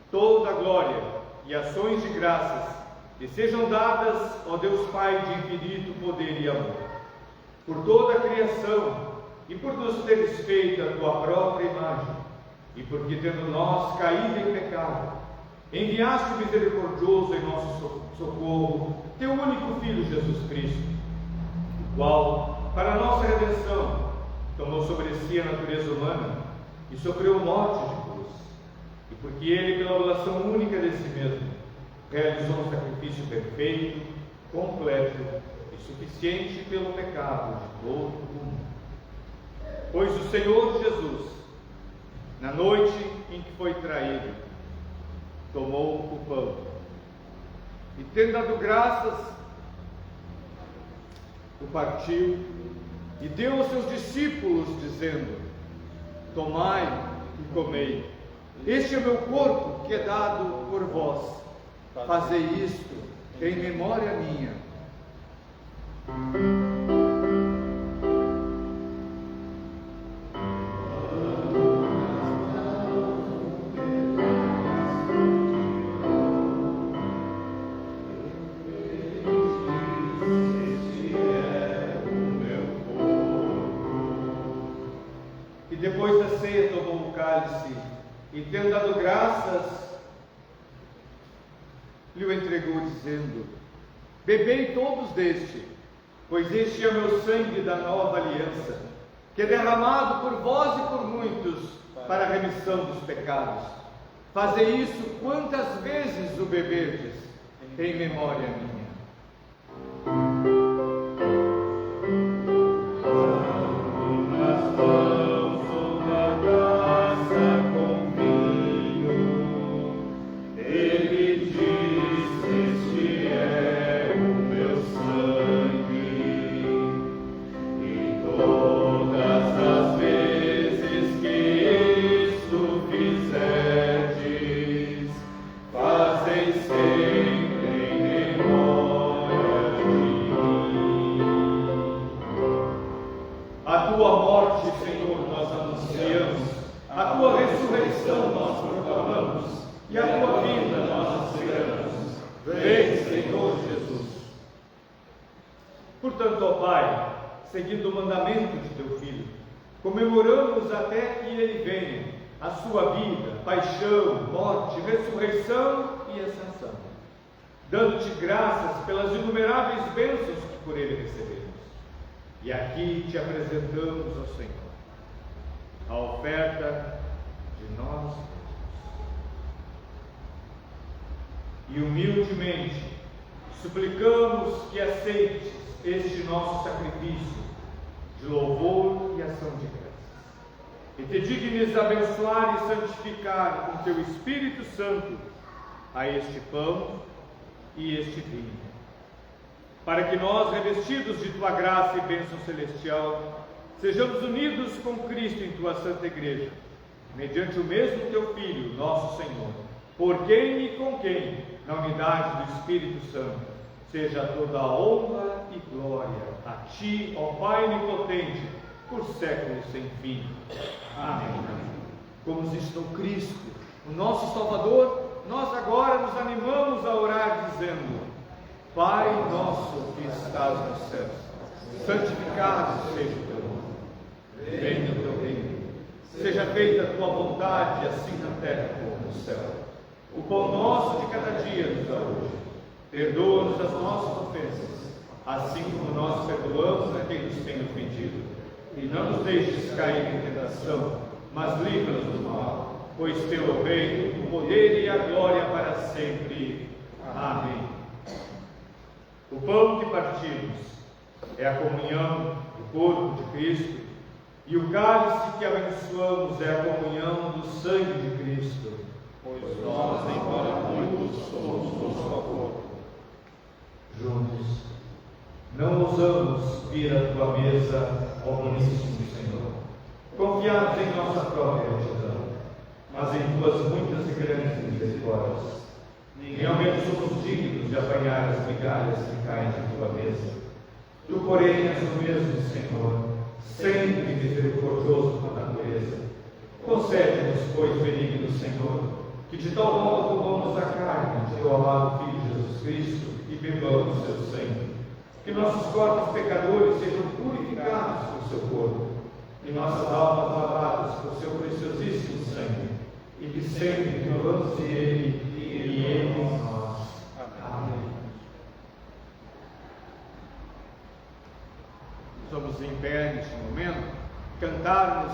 Toda glória e ações de graças lhe sejam dadas, ó Deus Pai de infinito poder e amor, por toda a criação e por nos teres feito a tua própria imagem, e porque, tendo nós caído em pecado, enviaste misericordioso em nosso socorro teu único Filho Jesus Cristo, o qual, para a nossa redenção, tomou sobre si a natureza humana e sofreu morte de cruz, e porque ele, pela oblação única de si mesmo, realizou um sacrifício perfeito, completo e suficiente pelo pecado de todo o mundo. Pois o Senhor Jesus, na noite em que foi traído, tomou o pão e, tendo dado graças, o partiu e deu aos seus discípulos, dizendo: tomai e comei, este é o meu corpo que é dado por vós. Fazei isto em memória minha. Este é o meu corpo. E depois da ceia tomou o cálice e, tendo dado graças, lhe o entregou, dizendo: bebei todos deste, pois este é o meu sangue da nova aliança, que é derramado por vós e por muitos para a remissão dos pecados. Fazei isso quantas vezes o beberdes, em memória minha. Portanto, ó Pai, seguindo o mandamento de teu Filho, comemoramos até que ele venha a sua vida, paixão, morte, ressurreição e ascensão, dando-te graças pelas inumeráveis bênçãos que por ele recebemos. E aqui te apresentamos, ó Senhor, a oferta de nós mesmos. E humildemente suplicamos que aceites este nosso sacrifício de louvor e ação de graças, e te dignes abençoar e santificar com teu Espírito Santo a este pão e este vinho, para que nós, revestidos de tua graça e bênção celestial, sejamos unidos com Cristo em tua santa igreja, mediante o mesmo teu Filho, nosso Senhor, por quem e com quem, na unidade do Espírito Santo, seja toda a honra e glória a ti, ó Pai onipotente, por séculos sem fim. Amém. Como existe no Cristo, o nosso Salvador, nós agora nos animamos a orar dizendo: Pai nosso que estás nos céus, santificado seja o teu nome. Venha o teu reino. Seja feita a tua vontade, assim na terra como no céu. O pão nosso de cada dia nos dá hoje. Perdoa-nos as nossas ofensas, assim como nós perdoamos a quem nos tem ofendido. E não nos deixes cair em tentação, mas livra-nos do mal, pois teu é o reino, o poder e a glória para sempre. Amém. O pão que partimos é a comunhão do corpo de Cristo, e o cálice que abençoamos é a comunhão do sangue de Cristo. Pois nós, embora muitos, somos um só corpo. Juntos, não ousamos vir à tua mesa, ó boníssimo Senhor, confiados em nossa própria retidão, mas em tuas muitas e grandes misericórdias. Realmente somos dignos de apanhar as migalhas que caem de tua mesa. Tu, porém, és o mesmo Senhor, sempre misericordioso com a natureza. Concede-nos, pois, benigno Senhor, que de tal modo comamos a carne de teu amado Filho Jesus Cristo e bebamos seu sangue. Que nossos corpos pecadores sejam purificados por seu corpo, e nossas almas lavadas por seu preciosíssimo sangue, e que sempre vivamos nele e ele em nós. Amém. Vamos em pé neste momento, cantarmos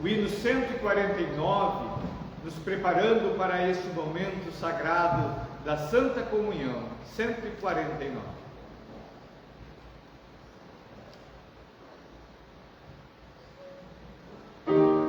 o hino 149, nos preparando para este momento sagrado da Santa Comunhão. 149. Aqui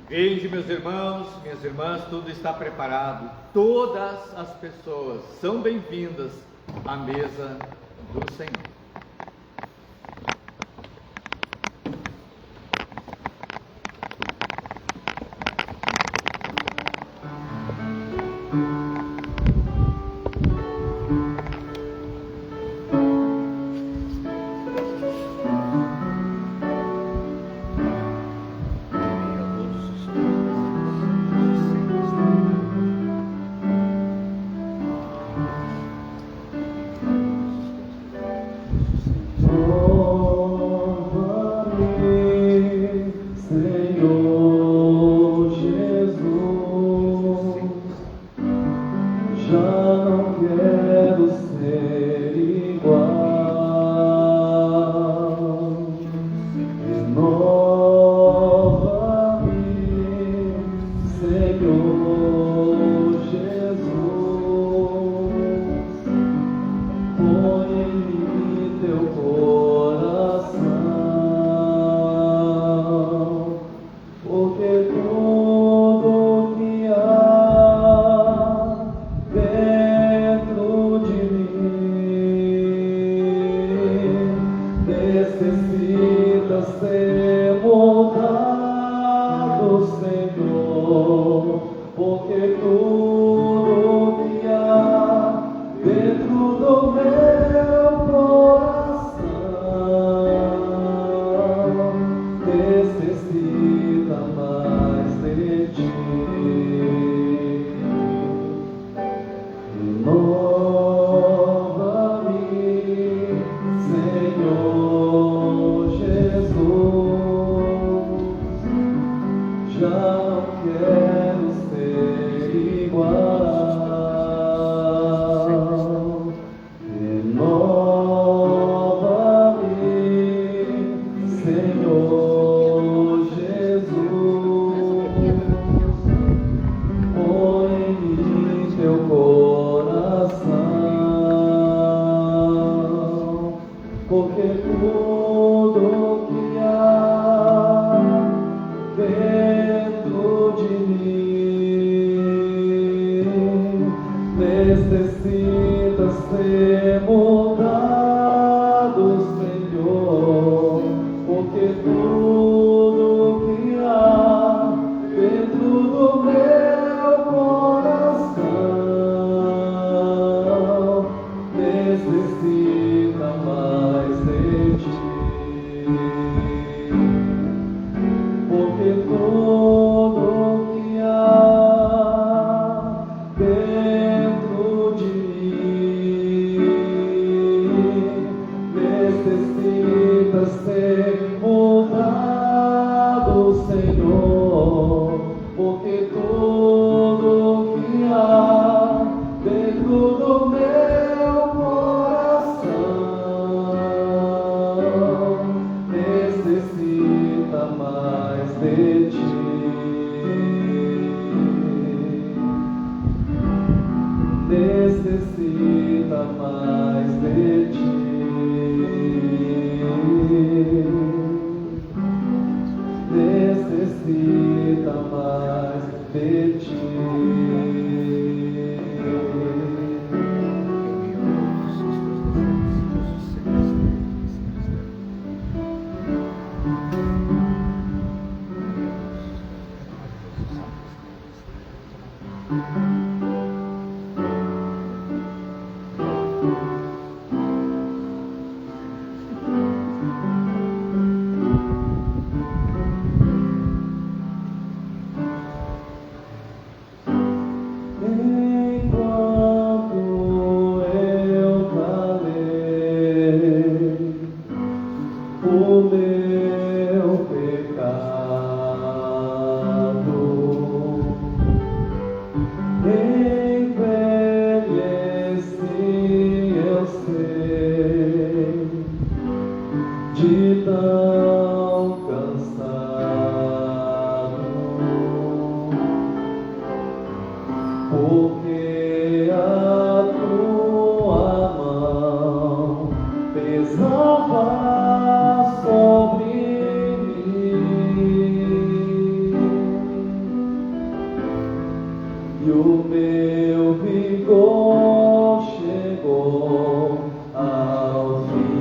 Vinde, meus irmãos, minhas irmãs, tudo está preparado. Todas as pessoas são bem-vindas à mesa do Senhor. o meu vigor chegou ao fim.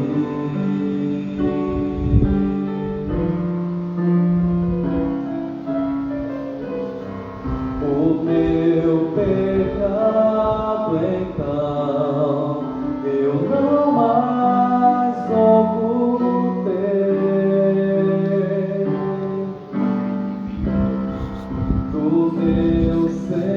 O meu pecado então eu não mais ocultei. Do meu Senhor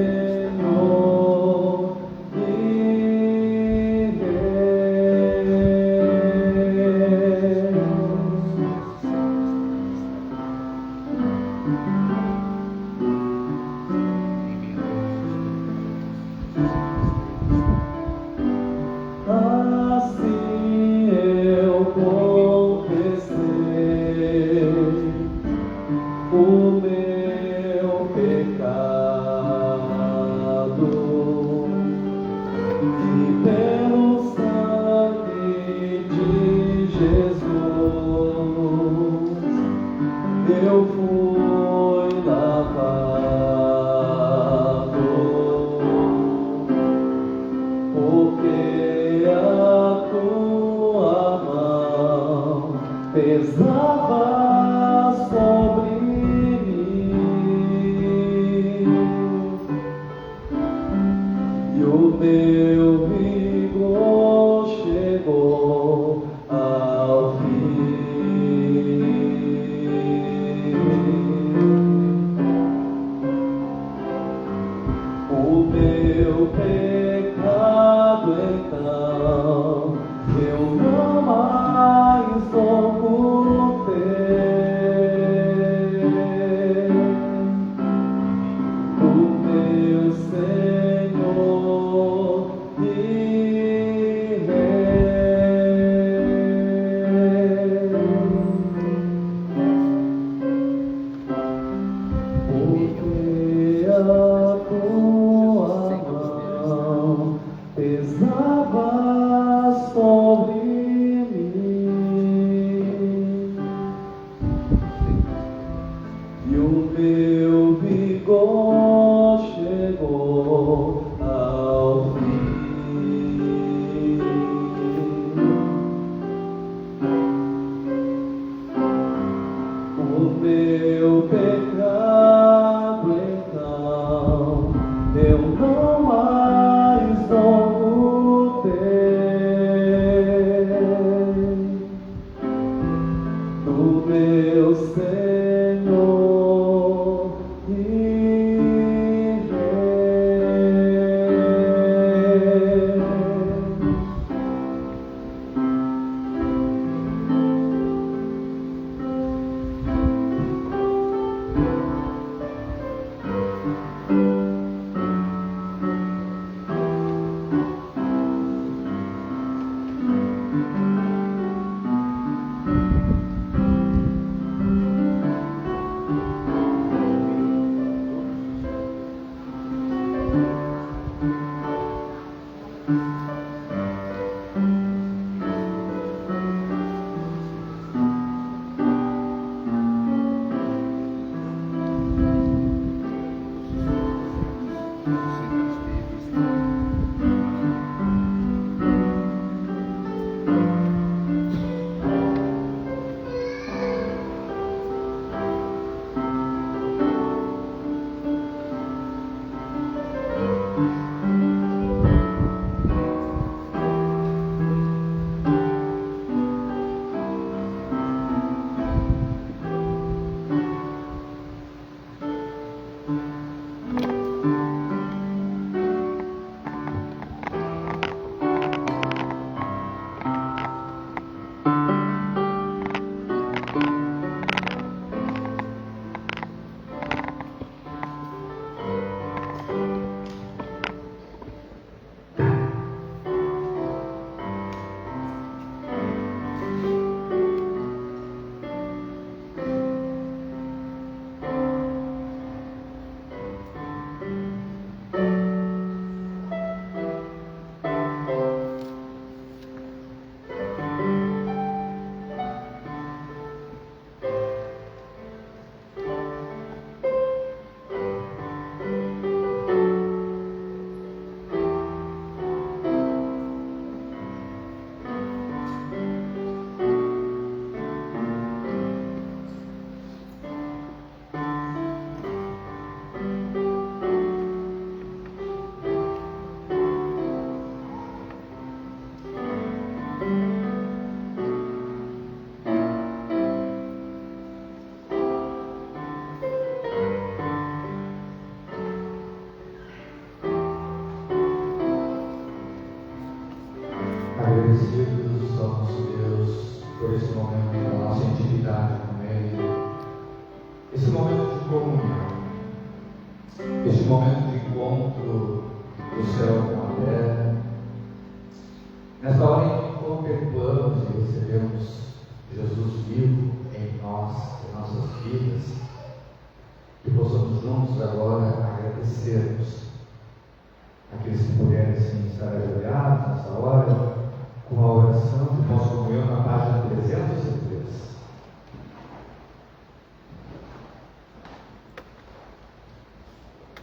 este momento de encontro do céu com a terra. Nesta hora em que contemplamos e recebemos Jesus vivo em nós, em nossas vidas, que possamos juntos agora agradecermos aqueles que puderem sim estar ajoelhados nessa hora, com a oração de pós-comunhão na página 303.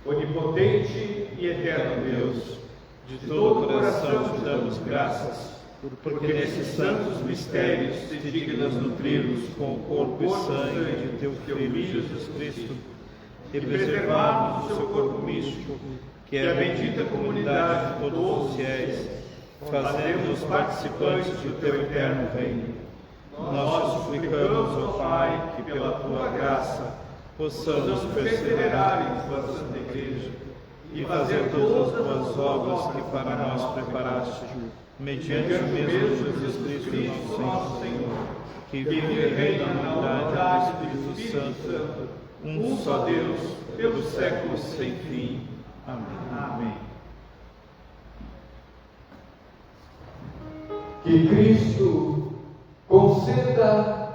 Onipotente e eterno Deus, de todo o coração te damos graças, porque nesses santos mistérios te dignas nutrir-nos com o corpo e sangue de teu Filho Jesus Cristo, e preservarmos o seu corpo místico, que é a bendita comunidade de todos os fiéis, fazendo-nos participantes do teu eterno reino. Nós suplicamos, ó Pai, que pela tua graça possamos perseverar em tua santa igreja e fazer todas as boas obras que para nós preparaste, mediante o mesmo Jesus Cristo, nosso Senhor, que vive e reina na unidade do Espírito Santo, um só Deus, pelos séculos sem fim. Amém. Amém. Que Cristo conceda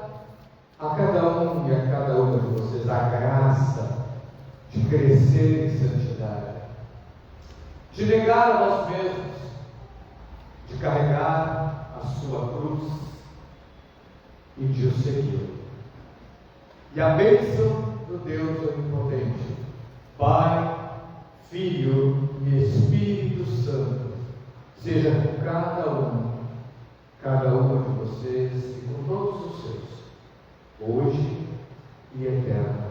a cada um e a cada uma de vocês a graça de crescer em santidade, de negar a nós mesmos, de carregar a sua cruz e de o seguir. E a bênção do Deus Onipotente, Pai, Filho e Espírito Santo, seja com cada uma de vocês e com todos os seus, hoje e eternamente.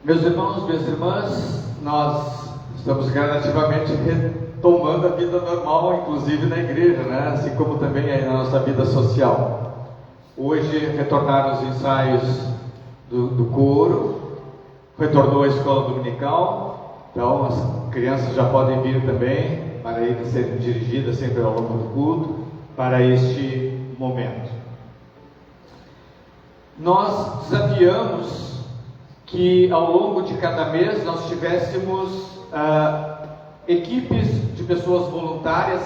Meus irmãos, minhas irmãs, nós estamos gradativamente retomando a vida normal, inclusive na igreja, né? Assim como também aí na nossa vida social. Hoje retornaram os ensaios do coro, retornou a escola dominical, então as crianças já podem vir também para ir serem dirigidas sempre ao longo do culto para este momento. Nós desafiamos que ao longo de cada mês nós tivéssemos equipes de pessoas voluntárias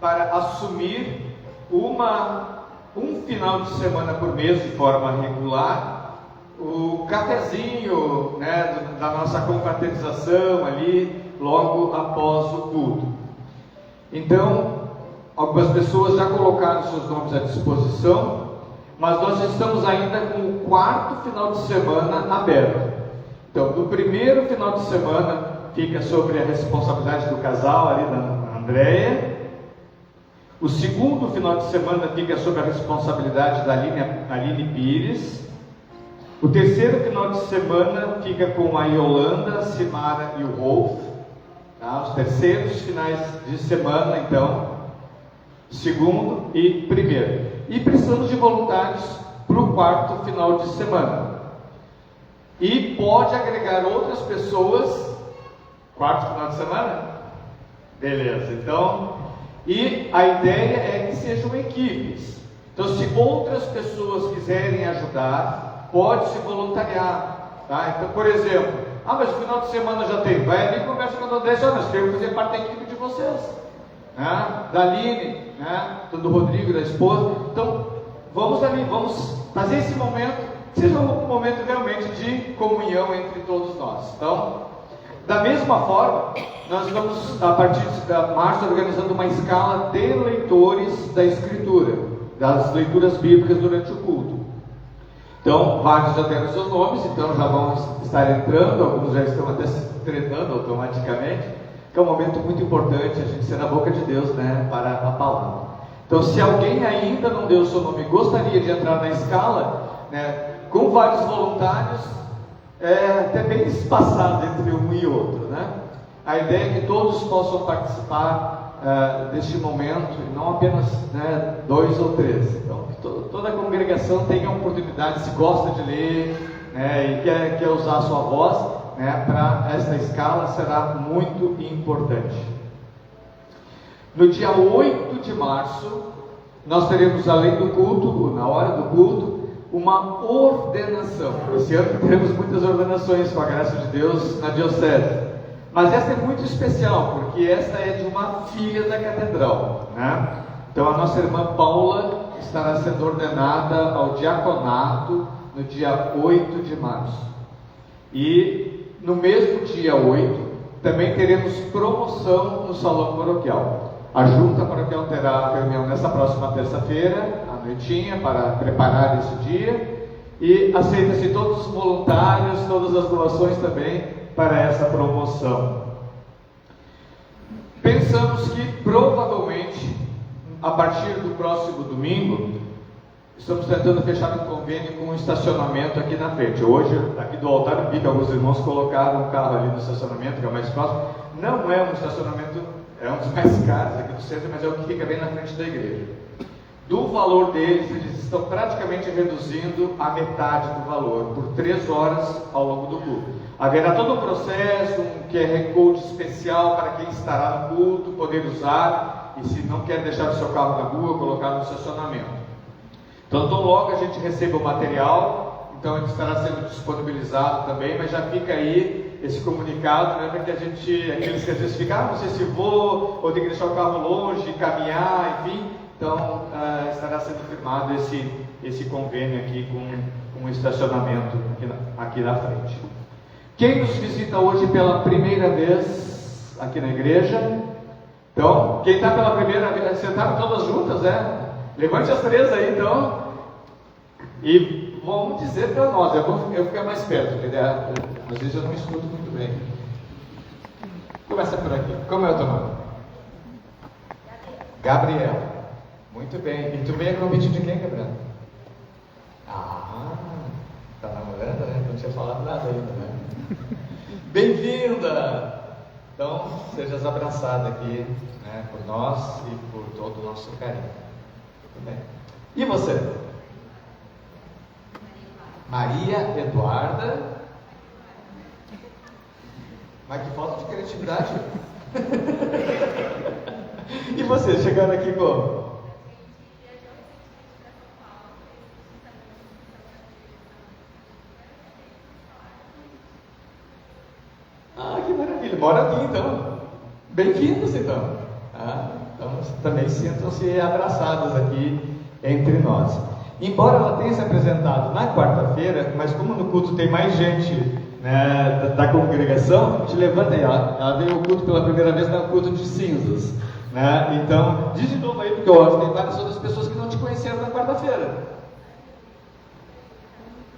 para assumir um final de semana por mês de forma regular, o cafezinho, né, da nossa confraternização ali logo após o culto. Então, algumas pessoas já colocaram seus nomes à disposição, mas nós estamos ainda com o 4º final de semana aberto. Então, no primeiro final de semana fica sobre a responsabilidade do casal ali da Andréia. O segundo final de semana fica sobre a responsabilidade da Aline Pires. O terceiro final de semana fica com a Yolanda, a Simara e o Rolf. Tá? Os terceiros finais de semana, então, segundo e primeiro. E precisamos de voluntários para o 4º final de semana. E pode agregar outras pessoas. 4º final de semana? Beleza, então. E a ideia é que sejam equipes. Então, se outras pessoas quiserem ajudar, pode se voluntariar. Tá? Então, por exemplo, mas o final de semana já tem. Vai ali e conversa com a André, nós queremos fazer parte da equipe de vocês. Da Aline, do Rodrigo, da esposa. Então, vamos ali, vamos fazer esse momento, que seja um momento realmente de comunhão entre todos nós. Então, da mesma forma, nós estamos, a partir de março, organizando uma escala de leitores da Escritura, das leituras bíblicas durante o culto. Então, vários já deram seus nomes, então já vão estar entrando, alguns já estão até se treinando automaticamente. que é um momento muito importante, a gente ser a boca de Deus, né, para a palavra. Então, se alguém ainda não deu o seu nome e gostaria de entrar na escala, né, com vários voluntários, até bem espaçado entre um e outro, né? A ideia é que todos possam participar deste momento, e não apenas, né, 2 ou 3. Então, que toda a congregação tenha a oportunidade, se gosta de ler, né, e quer usar a sua voz, né, para esta escala, será muito importante. No dia 8 de março, nós teremos, além do culto, na hora do culto, uma ordenação. Esse ano teremos muitas ordenações, com a graça de Deus, na diocese. Mas essa é muito especial, porque esta é de uma filha da catedral, né? Então a nossa irmã Paula estará sendo ordenada ao diaconato no dia 8 de março. E no mesmo dia 8, também teremos promoção no salão paroquial. A junta paroquial terá reunião nessa próxima terça-feira, à noitinha, para preparar esse dia. E aceita-se todos os voluntários, todas as doações também, para essa promoção. Pensamos que provavelmente, a partir do próximo domingo, estamos tentando fechar um convênio com um estacionamento aqui na frente. Hoje, aqui do altar, eu vi que alguns irmãos colocaram um carro ali no estacionamento, que é o mais próximo. Não é um estacionamento, é um dos mais caros aqui do centro, mas é o que fica bem na frente da igreja. Do valor deles, eles estão praticamente reduzindo a metade do valor, por 3 horas ao longo do culto. Haverá todo um processo, um QR Code especial para quem estará no culto, poder usar, e se não quer deixar o seu carro na rua, colocar no estacionamento. Então, tão logo a gente receba o material, então ele estará sendo disponibilizado também, mas já fica aí esse comunicado, né, para que aqueles que às vezes ficam, não sei se vou, ou tenho que deixar o carro longe, caminhar, enfim. Então, estará sendo firmado esse convênio aqui com o estacionamento aqui na frente. Quem nos visita hoje pela primeira vez aqui na igreja? Então, quem está pela primeira vez, sentaram todas juntas, Levante as 3 aí, então. E vamos dizer para nós, eu vou ficar mais perto, porque às vezes eu não escuto muito bem. Começa por aqui. Como é o teu nome? Gabriel. Muito bem. E tu veio a convite de quem, Gabriel? Tá namorando, né? Não tinha falado nada ainda, né? Bem-vinda! Então, sejas abraçada aqui, né, por nós e por todo o nosso carinho. Muito bem. E você? Maria Eduarda. Mas que falta de criatividade. E você, chegando aqui como? Que maravilha, bora aqui então. Bem-vindos então. Então também sintam-se abraçadas aqui entre nós. Embora ela tenha se apresentado na quarta-feira, mas como no culto tem mais gente, né, da congregação, te levanta aí, ela veio ao culto pela primeira vez no culto de cinzas, né? Então, diz de novo aí, porque hoje tem várias outras pessoas que não te conheceram na quarta-feira.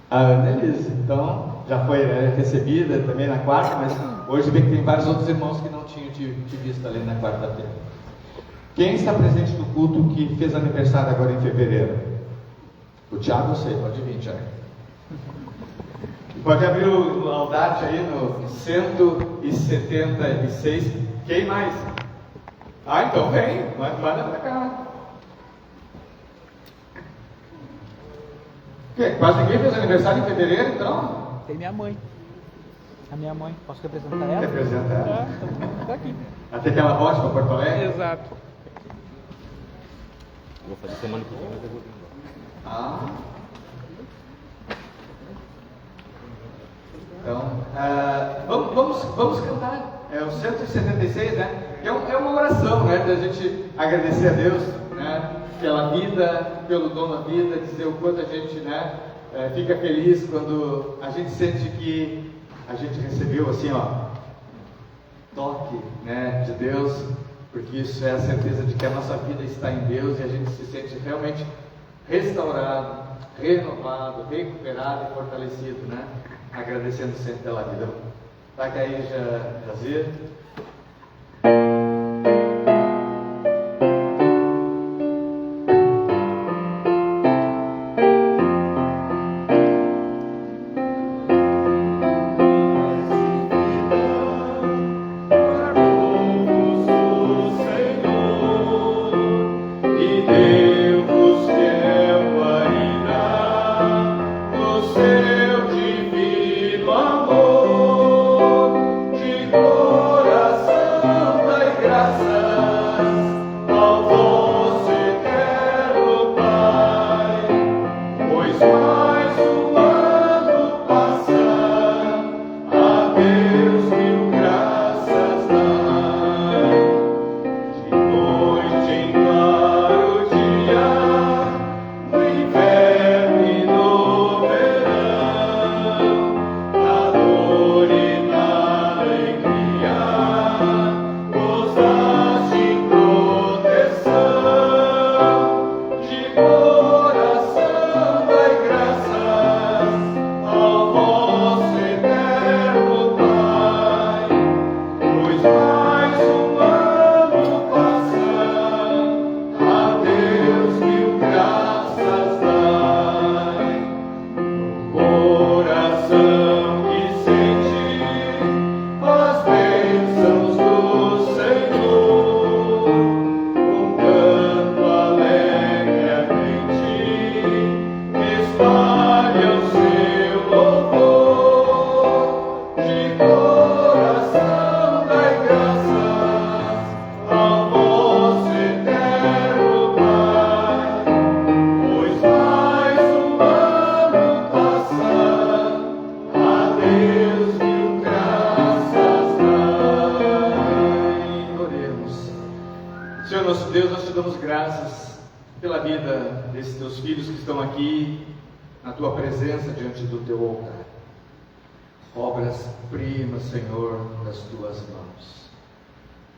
A Annelise, então, já foi recebida também na quarta, mas hoje vê que tem vários outros irmãos que não tinham te visto ali na quarta-feira. Quem está presente no culto que fez aniversário agora em fevereiro? O Thiago, eu sei, pode vir, Thiago. Pode abrir o Laudate aí no 176. Quem mais? Então vem, manda pra cá. Quase ninguém fez aniversário em fevereiro, então? Tem minha mãe. A minha mãe, posso representar ela? Representa ela. Tá aqui. Até que ela volte para Porto Alegre? Exato. Vou fazer semana que vem, mas eu vou vir. Então, vamos cantar. É o 176, né? É uma oração, né? Da gente agradecer a Deus, né? Pela vida, pelo dom da vida, dizer o quanto a gente, né? Fica feliz quando a gente sente que a gente recebeu assim, toque, né? De Deus, porque isso é a certeza de que a nossa vida está em Deus e a gente se sente realmente restaurado, renovado, recuperado e fortalecido, né? Agradecendo sempre pela vida. Tá aí, Jazir.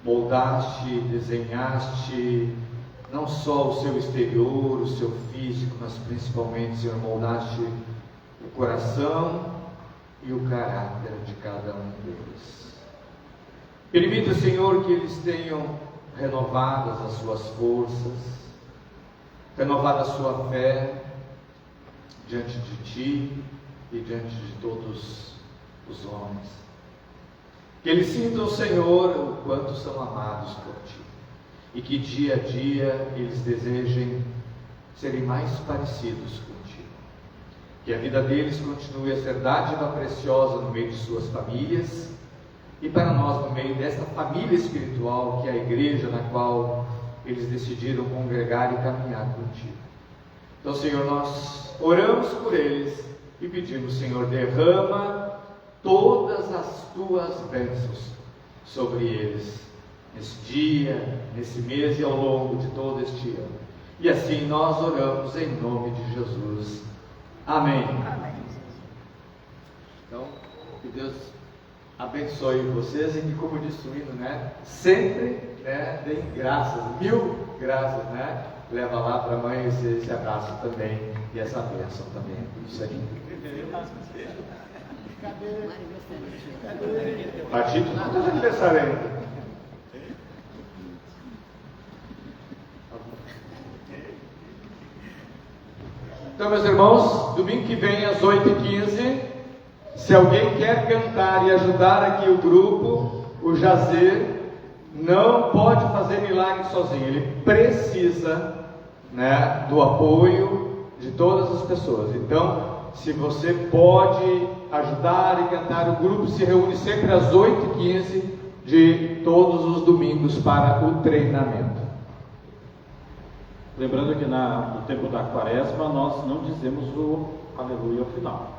Moldaste, desenhaste não só o seu exterior, o seu físico, mas principalmente, Senhor, moldaste o coração e o caráter de cada um deles. Permita, Senhor, que eles tenham renovadas as suas forças, renovada a sua fé diante de Ti e diante de todos os homens. Que eles sintam, Senhor, o quanto são amados por Ti, e que dia a dia eles desejem serem mais parecidos contigo. Que a vida deles continue a ser dádiva preciosa no meio de suas famílias, e para nós no meio desta família espiritual que é a igreja na qual eles decidiram congregar e caminhar contigo. Então, Senhor, nós oramos por eles e pedimos, Senhor, derrama todas as Tuas bênçãos sobre eles, nesse dia, nesse mês e ao longo de todo este ano. E assim nós oramos em nome de Jesus. Amém. Amém. Então, que Deus abençoe vocês e que, como disse o hino, sempre deem graças, 1000 graças, leva lá para a mãe esse abraço também e essa bênção também. Isso aí. Partido não tem aniversário ainda. Então, meus irmãos, domingo que vem às 8h15, se alguém quer cantar e ajudar aqui o grupo, o Jazer não pode fazer milagre sozinho, ele precisa do apoio de todas as pessoas. Então, se você pode ajudar e cantar, o grupo se reúne sempre às 8h15 de todos os domingos para o treinamento. Lembrando que no tempo da quaresma nós não dizemos o aleluia ao final.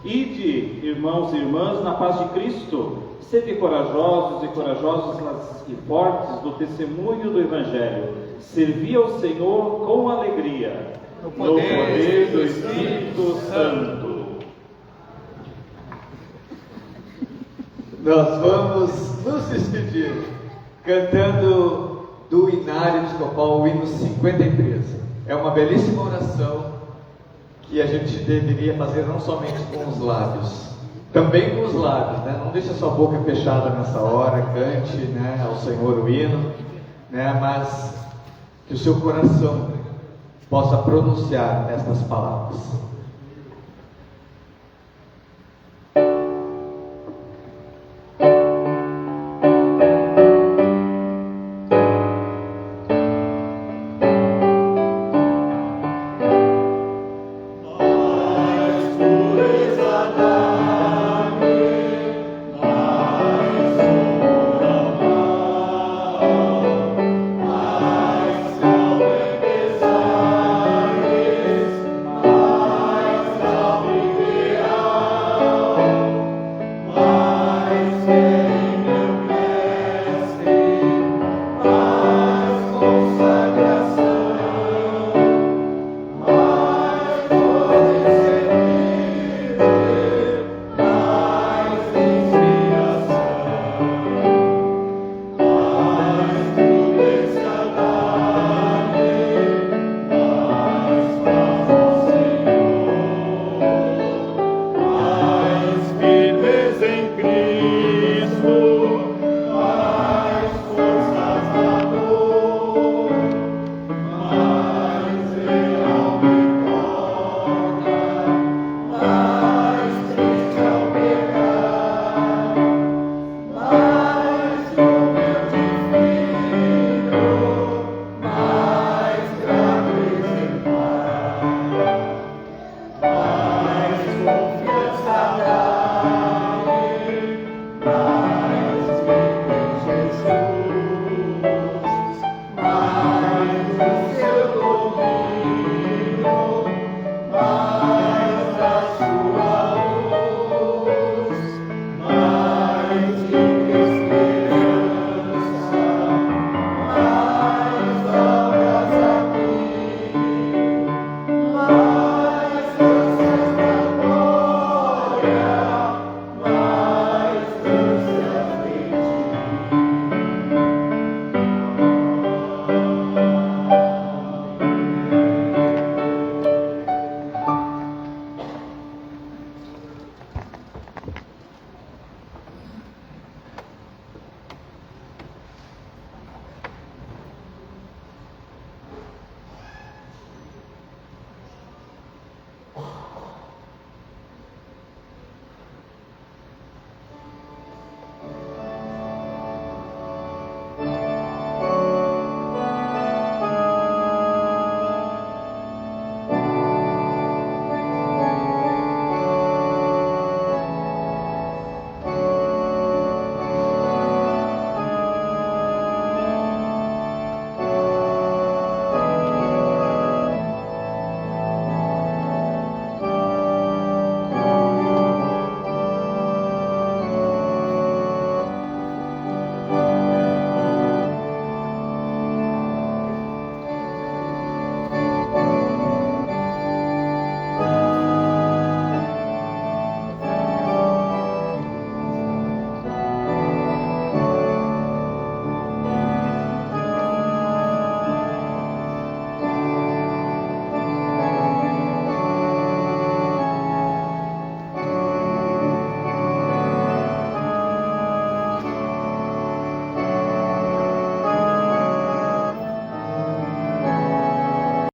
Ide, irmãos e irmãs, na paz de Cristo, sede corajosos e corajosas e fortes no testemunho do Evangelho, servi ao Senhor com alegria, no poder do Espírito Santo. Nós vamos nos despedir cantando do Inário Episcopal, o hino 53. É uma belíssima oração que a gente deveria fazer não somente com os lábios, também com os lábios, Não deixe a sua boca fechada nessa hora, cante, ao Senhor o hino, mas que o seu coração possa pronunciar estas palavras.